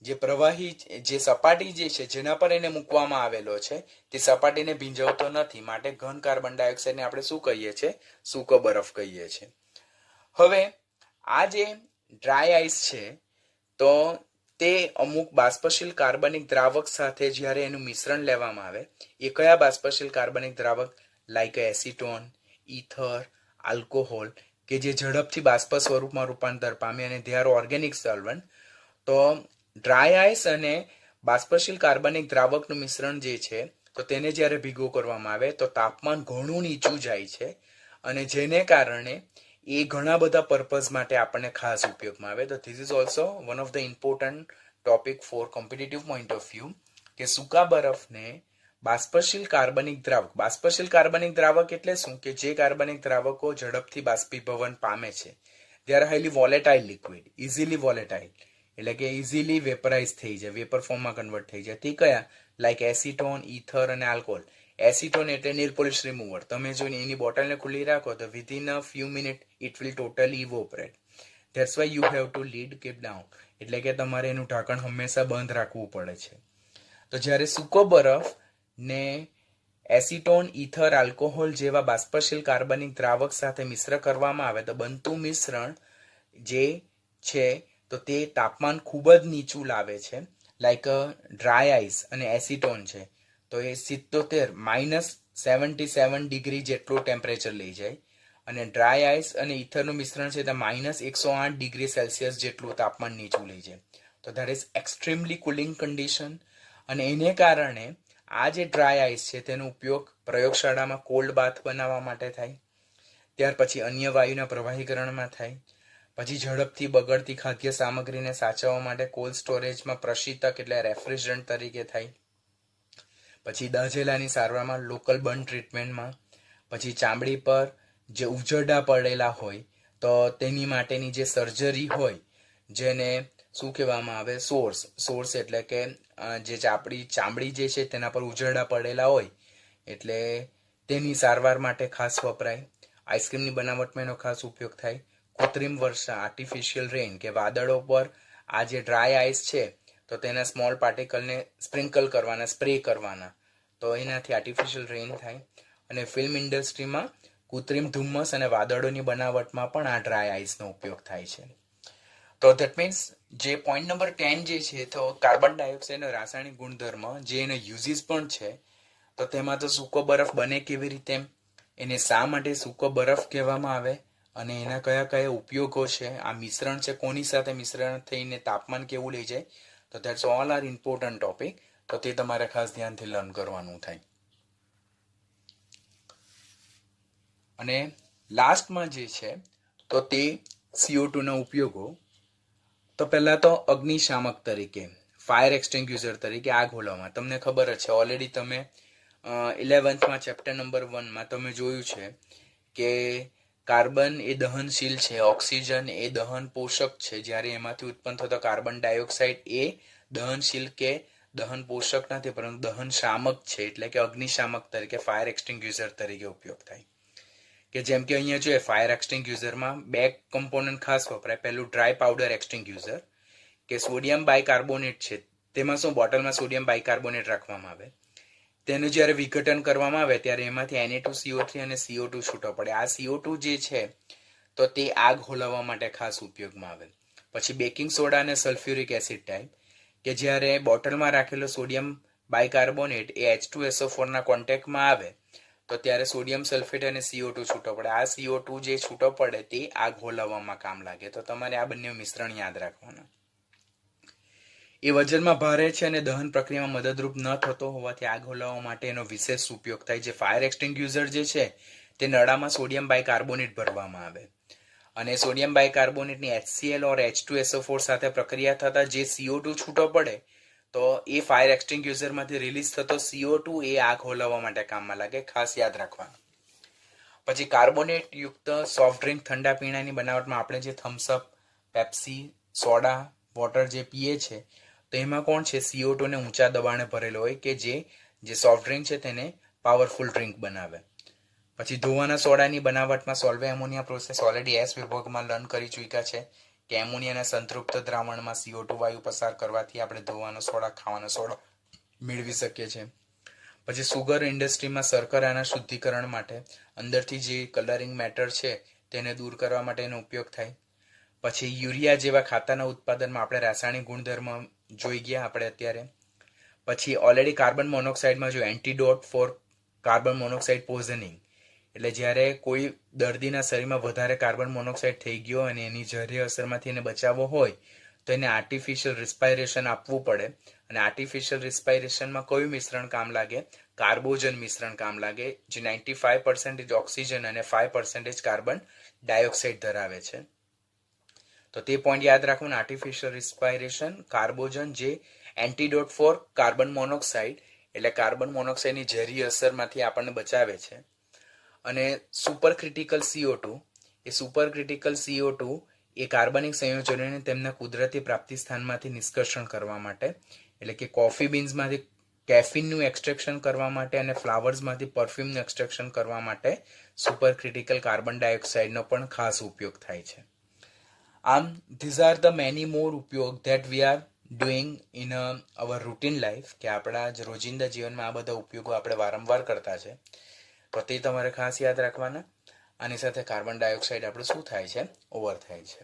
જે પ્રવાહી જે સપાટી જે છે જેના પર એને મૂકવામાં આવેલો છે તે સપાટીને ભીંજવતો નથી, માટે ઘન કાર્બન ડાયોક્સાઇડને આપણે શું કહીએ છીએ? સૂકો બરફ કહીએ છીએ. હવે આ જે ડ્રાય આઈસ છે તો તે અમુક બાષ્પશીલ કાર્બનિક દ્રાવક સાથે જ્યારે એનું મિશ્રણ લેવામાં આવે, એ કયા બાષ્પશીલ કાર્બનિક દ્રાવક? લાઈક એસિટોન, ઇથર, આલ્કોહોલ, કે જે ઝડપથી બાષ્પ સ્વરૂપમાં રૂપાંતર પામે અને they are ઓર્ગેનિક સોલ્વન્ટ. તો ડ્રાય આઈસ અને બાષ્પશીલ કાર્બનિક દ્રાવકનું મિશ્રણ જે છે તો તેને જ્યારે ભેગું કરવામાં આવે તો તાપમાન ઘણું નીચું જાય છે અને જેને કારણે એ ઘણા બધા પર્પઝ માટે આપણને ખાસ ઉપયોગમાં આવે. તો this is also one of the important topic for competitive point of view કે સૂકા બરફને બાષ્પશીલ કાર્બનિક દ્રાવક. બાષ્પશીલ કાર્બનિક દ્રાવક એટલે શું? કે જે કાર્બનિક દ્રાવકો ઝડપથી બાષ્પીભવન પામે છે. They are highly volatile liquid, easily volatile, એટલે કે ઇઝીલી વેપરાઇઝ થઈ જાય, વેપર ફોર્મમાં કન્વર્ટ થઈ જાય. તે કયા? લાઈક એસિટોન, ઇથર અને આલ્કોહોલ. એસિટોન એટલે નેલ પોલિશ રિમૂવર. તમે જો એની બોટલને ખુલ્લી રાખો તો within a few minute it will totally evaporate. That's why you have to lid keep down, એટલે કે તમારે એનું ઢાંકણ હંમેશા બંધ રાખવું પડે છે. તો જ્યારે સૂકો બરફ ને એસિટોન, ઇથર, આલ્કોહોલ જેવા બાષ્પશીલ કાર્બનિક દ્રાવક સાથે મિશ્ર કરવામાં આવે તો બનતું મિશ્રણ જે છે તો તે તાપમાન ખૂબ જ નીચું લાવે છે. લાઈક ડ્રાય આઈસ અને એસિટોન છે તો એ 77 -77 ડિગ્રી જેટલું ટેમ્પરેચર લઈ જાય અને ડ્રાય આઈસ અને ઇથરનું મિશ્રણ છે તે -108 ડિગ્રી સેલ્સિયસ જેટલું તાપમાન નીચું લઈ જાય. તો that is extremely cooling condition. અને એને કારણે આ જે ડ્રાય આઈસ છે તેનો ઉપયોગ પ્રયોગશાળામાં કોલ્ડ બાથ બનાવવા માટે થાય, ત્યાર પછી અન્ય વાયુના પ્રવાહીકરણમાં થાય, પછી ઝડપથી બગડતી ખાદ્ય સામગ્રીને સાચવવા માટે કોલ્ડ સ્ટોરેજમાં પ્રશીતક એટલે રેફ્રિજરન્ટ તરીકે થાય, પછી દાઝેલાની સારવારમાં લોકલ બર્ન ટ્રીટમેન્ટમાં, પછી ચામડી પર જે ઉજરડા પડેલા હોય તો તેની માટેની જે સર્જરી હોય જેને શું કહેવામાં આવે? સોર્સ એટલે કે જે આપણી ચામડી જે છે તેના પર ઉજરડા પડેલા હોય એટલે તેની સારવાર માટે ખાસ વપરાય. આઈસ્ક્રીમની બનાવટમાં એનો ખાસ ઉપયોગ થાય. કૃત્રિમ વર્ષા આર્ટિફિશિયલ રેઇન કે વાદળો પર આ જે ડ્રાય આઈસ છે તો તેના સ્મોલ પાર્ટિકલને સ્પ્રિંકલ કરવાના, સ્પ્રે કરવાના, તો એનાથી આર્ટિફિશિયલ રેઇન થાય. અને ફિલ્મ ઇન્ડસ્ટ્રીમાં કૃત્રિમ ધુમ્મસ અને વાદળોની બનાવટમાં પણ આ ડ્રાય આઈસનો ઉપયોગ થાય છે. તો ધેટ મીન્સ જે પોઈન્ટ નંબર 10 જે છે તો કાર્બન ડાયોક્સાઇડનો રાસાયણિક ગુણધર્મ જે એનો યુઝીસ પણ છે. તો તેમાં તો સૂકો બરફ બને કેવી રીતે, એને શા માટે સૂકો બરફ કહેવામાં આવે અને એના કયા કયા ઉપયોગો છે, આ મિશ્રણ છે કોની સાથે મિશ્રણ થઈને તાપમાન કેવું લઈ જાય, તો that's all are important topic. તો તે તમારે ખાસ ધ્યાનથી લર્ન કરવાનું થાય. અને લાસ્ટમાં જે છે તો તે CO2 ના ઉપયોગો. તો પહેલા તો અગ્નિશામક તરીકે, ફાયર એક્સટિંગ્યુશર તરીકે આગ હોલવવામાં. તમને ખબર જ છે ઓલરેડી તમે 11થમાં ચેપ્ટર નંબર 1માં તમે જોયું છે કે કાર્બન એ દહનશીલ છે, ઓક્સિજન એ દહન પોષક છે, જ્યારે એમાંથી ઉત્પન્ન થતો કાર્બન ડાયોક્સાઇડ એ દહનશીલ કે દહન પોષક નથી પરંતુ દહન શામક છે, એટલે કે અગ્નિશામક તરીકે ફાયર એક્સટિંગ્યુઝર તરીકે ઉપયોગ થાય. કે જેમ કે અહીંયા જોઈએ ફાયર એક્સટિંગ્યુઝરમાં 2 કમ્પોનન્ટ ખાસ વપરાય. પહેલું ડ્રાય પાવડર એક્સટિંગ્યુઝર કે સોડિયમ બાયકાર્બોનેટ છે, તેમાં શું બોટલમાં સોડિયમ બાયકાર્બોનેટ રાખવામાં આવે, તેનું જ્યારે વિઘટન કરવામાં આવે ત્યારે એમાંથી Na2CO3 અને CO2 છૂટો પડે. આ CO2 જે છે તો તે આગ હોલવવા માટે ખાસ ઉપયોગમાં આવે. પછી બેકિંગ સોડા અને સલ્ફ્યુરિક એસિડ ટાઈપ કે જ્યારે બોટલમાં રાખેલો સોડિયમ બાયકાર્બોનેટ એ H2SO4 ના કોન્ટેક્ટમાં આવે તો ત્યારે સોડિયમ સલ્ફેટ અને CO2 છૂટો પડે. આ CO2 જે છૂટો પડે તે આગ હોલવવામાં કામ લાગે. તો તમારે આ બંને મિશ્રણ યાદ રાખવાના. એ વજનમાં ભારે છે અને દહન પ્રક્રિયામાં મદદરૂપ ન થતો હોવાથી આગ હોલવવા માટે એનો વિશેષ ઉપયોગ થાય. જે ફાયર એક્સટિંગ્યુઝર જે છે તે નળામાં સોડિયમ બાયકાર્બોનેટ ભરવામાં આવે અને સોડિયમ બાયકાર્બોનેટની HCl ઓર H2SO4 સાથે પ્રક્રિયા થતા જે CO2 છૂટો પડે તો એ ફાયર એક્સટિંગ્યુઝરમાંથી રિલીઝ થતો CO2 એ આગ હોલવવા માટે કામમાં લાગે. ખાસ યાદ રાખવાનું. પછી કાર્બોનેટ યુક્ત સોફ્ટ ડ્રિંક ઠંડા પીણાની બનાવટમાં આપણે જે થમ્સઅપ, પેપ્સી, સોડા, વોટર જે પીએ છે તો એમાં કોણ છે CO2 ને ઊંચા દબાણે ભરેલો હોય કે જે સોફ્ટ ડ્રિંક છે તેને પાવરફુલ ડ્રિંક બનાવે. પછી ધોવાના સોડાની બનાવટમાં સોલ્વે એમોનિયા પ્રોસેસ ઓલરેડી એસ વિભાગમાં લર્ન કરી ચૂક્યા છે કે એમોનિયાના સંતૃપ્ત દ્રાવણમાં CO2 વાયુ પસાર કરવાથી આપણે ધોવાનો સોડા, ખાવાનો સોડા મેળવી શકીએ છીએ. પછી સુગર ઇન્ડસ્ટ્રીમાં શર્કરાના શુદ્ધિકરણ માટે અંદરથી જે કલરિંગ મેટર છે તેને દૂર કરવા માટે એનો ઉપયોગ થાય. પછી યુરિયા જેવા ખાતરના ઉત્પાદનમાં આપણે રાસાયણિક ગુણધર્મ જોઈ ગયા આપણે અત્યારે. પછી ઓલરેડી કાર્બન મોનોક્સાઇડમાં જો એન્ટીડોટ ફોર કાર્બન મોનોક્સાઇડ પોઝનિંગ એટલે જ્યારે કોઈ દર્દીના શરીરમાં વધારે કાર્બન મોનોક્સાઇડ થઈ ગયો અને એની ઝેરી અસરમાંથી એને બચાવવો હોય તો એને આર્ટિફિશિયલ રિસ્પાયરેશન આપવું પડે. અને આર્ટિફિશિયલ રિસ્પાયરેશનમાં કયું મિશ્રણ કામ લાગે? કાર્બોજન મિશ્રણ કામ લાગે, જે 95% ઓક્સિજન અને 5% કાર્બન ડાયોક્સાઇડ ધરાવે છે. તો તે પોઈન્ટ યાદ રાખવાનું. આર્ટિફિશિયલ રિસ્પાયરેશન, કાર્બોજન જે એન્ટીડોટ ફોર કાર્બન મોનોક્સાઇડ એટલે કાર્બન મોનોક્સાઇડની ઝેરી અસરમાંથી આપણને બચાવે છે. અને સુપર ક્રિટિકલ CO2 એ સુપર ક્રિટિકલ CO2 એ કાર્બનિક સંયોજનોને તેમના કુદરતી પ્રાપ્તિ સ્થાનમાંથી નિષ્કર્ષણ કરવા માટે એટલે કે કોફી બીન્સમાંથી કેફીનનું એક્સટ્રેક્શન કરવા માટે અને ફ્લાવર્સમાંથી પરફ્યુમનું એક્સટ્રેક્શન કરવા માટે સુપર ક્રિટિકલ કાર્બન ડાયોક્સાઇડનો પણ ખાસ ઉપયોગ થાય છે. આમ these are the many more ઉપયોગ that we are doing in our routine life કે આપણા જ રોજિંદા જીવનમાં આ બધા ઉપયોગો આપણે વારંવાર કરતા છે. તો તે તમારે ખાસ યાદ રાખવાના. આની સાથે કાર્બન ડાયોક્સાઇડ આપણું શું થાય છે? ઓવર થાય છે.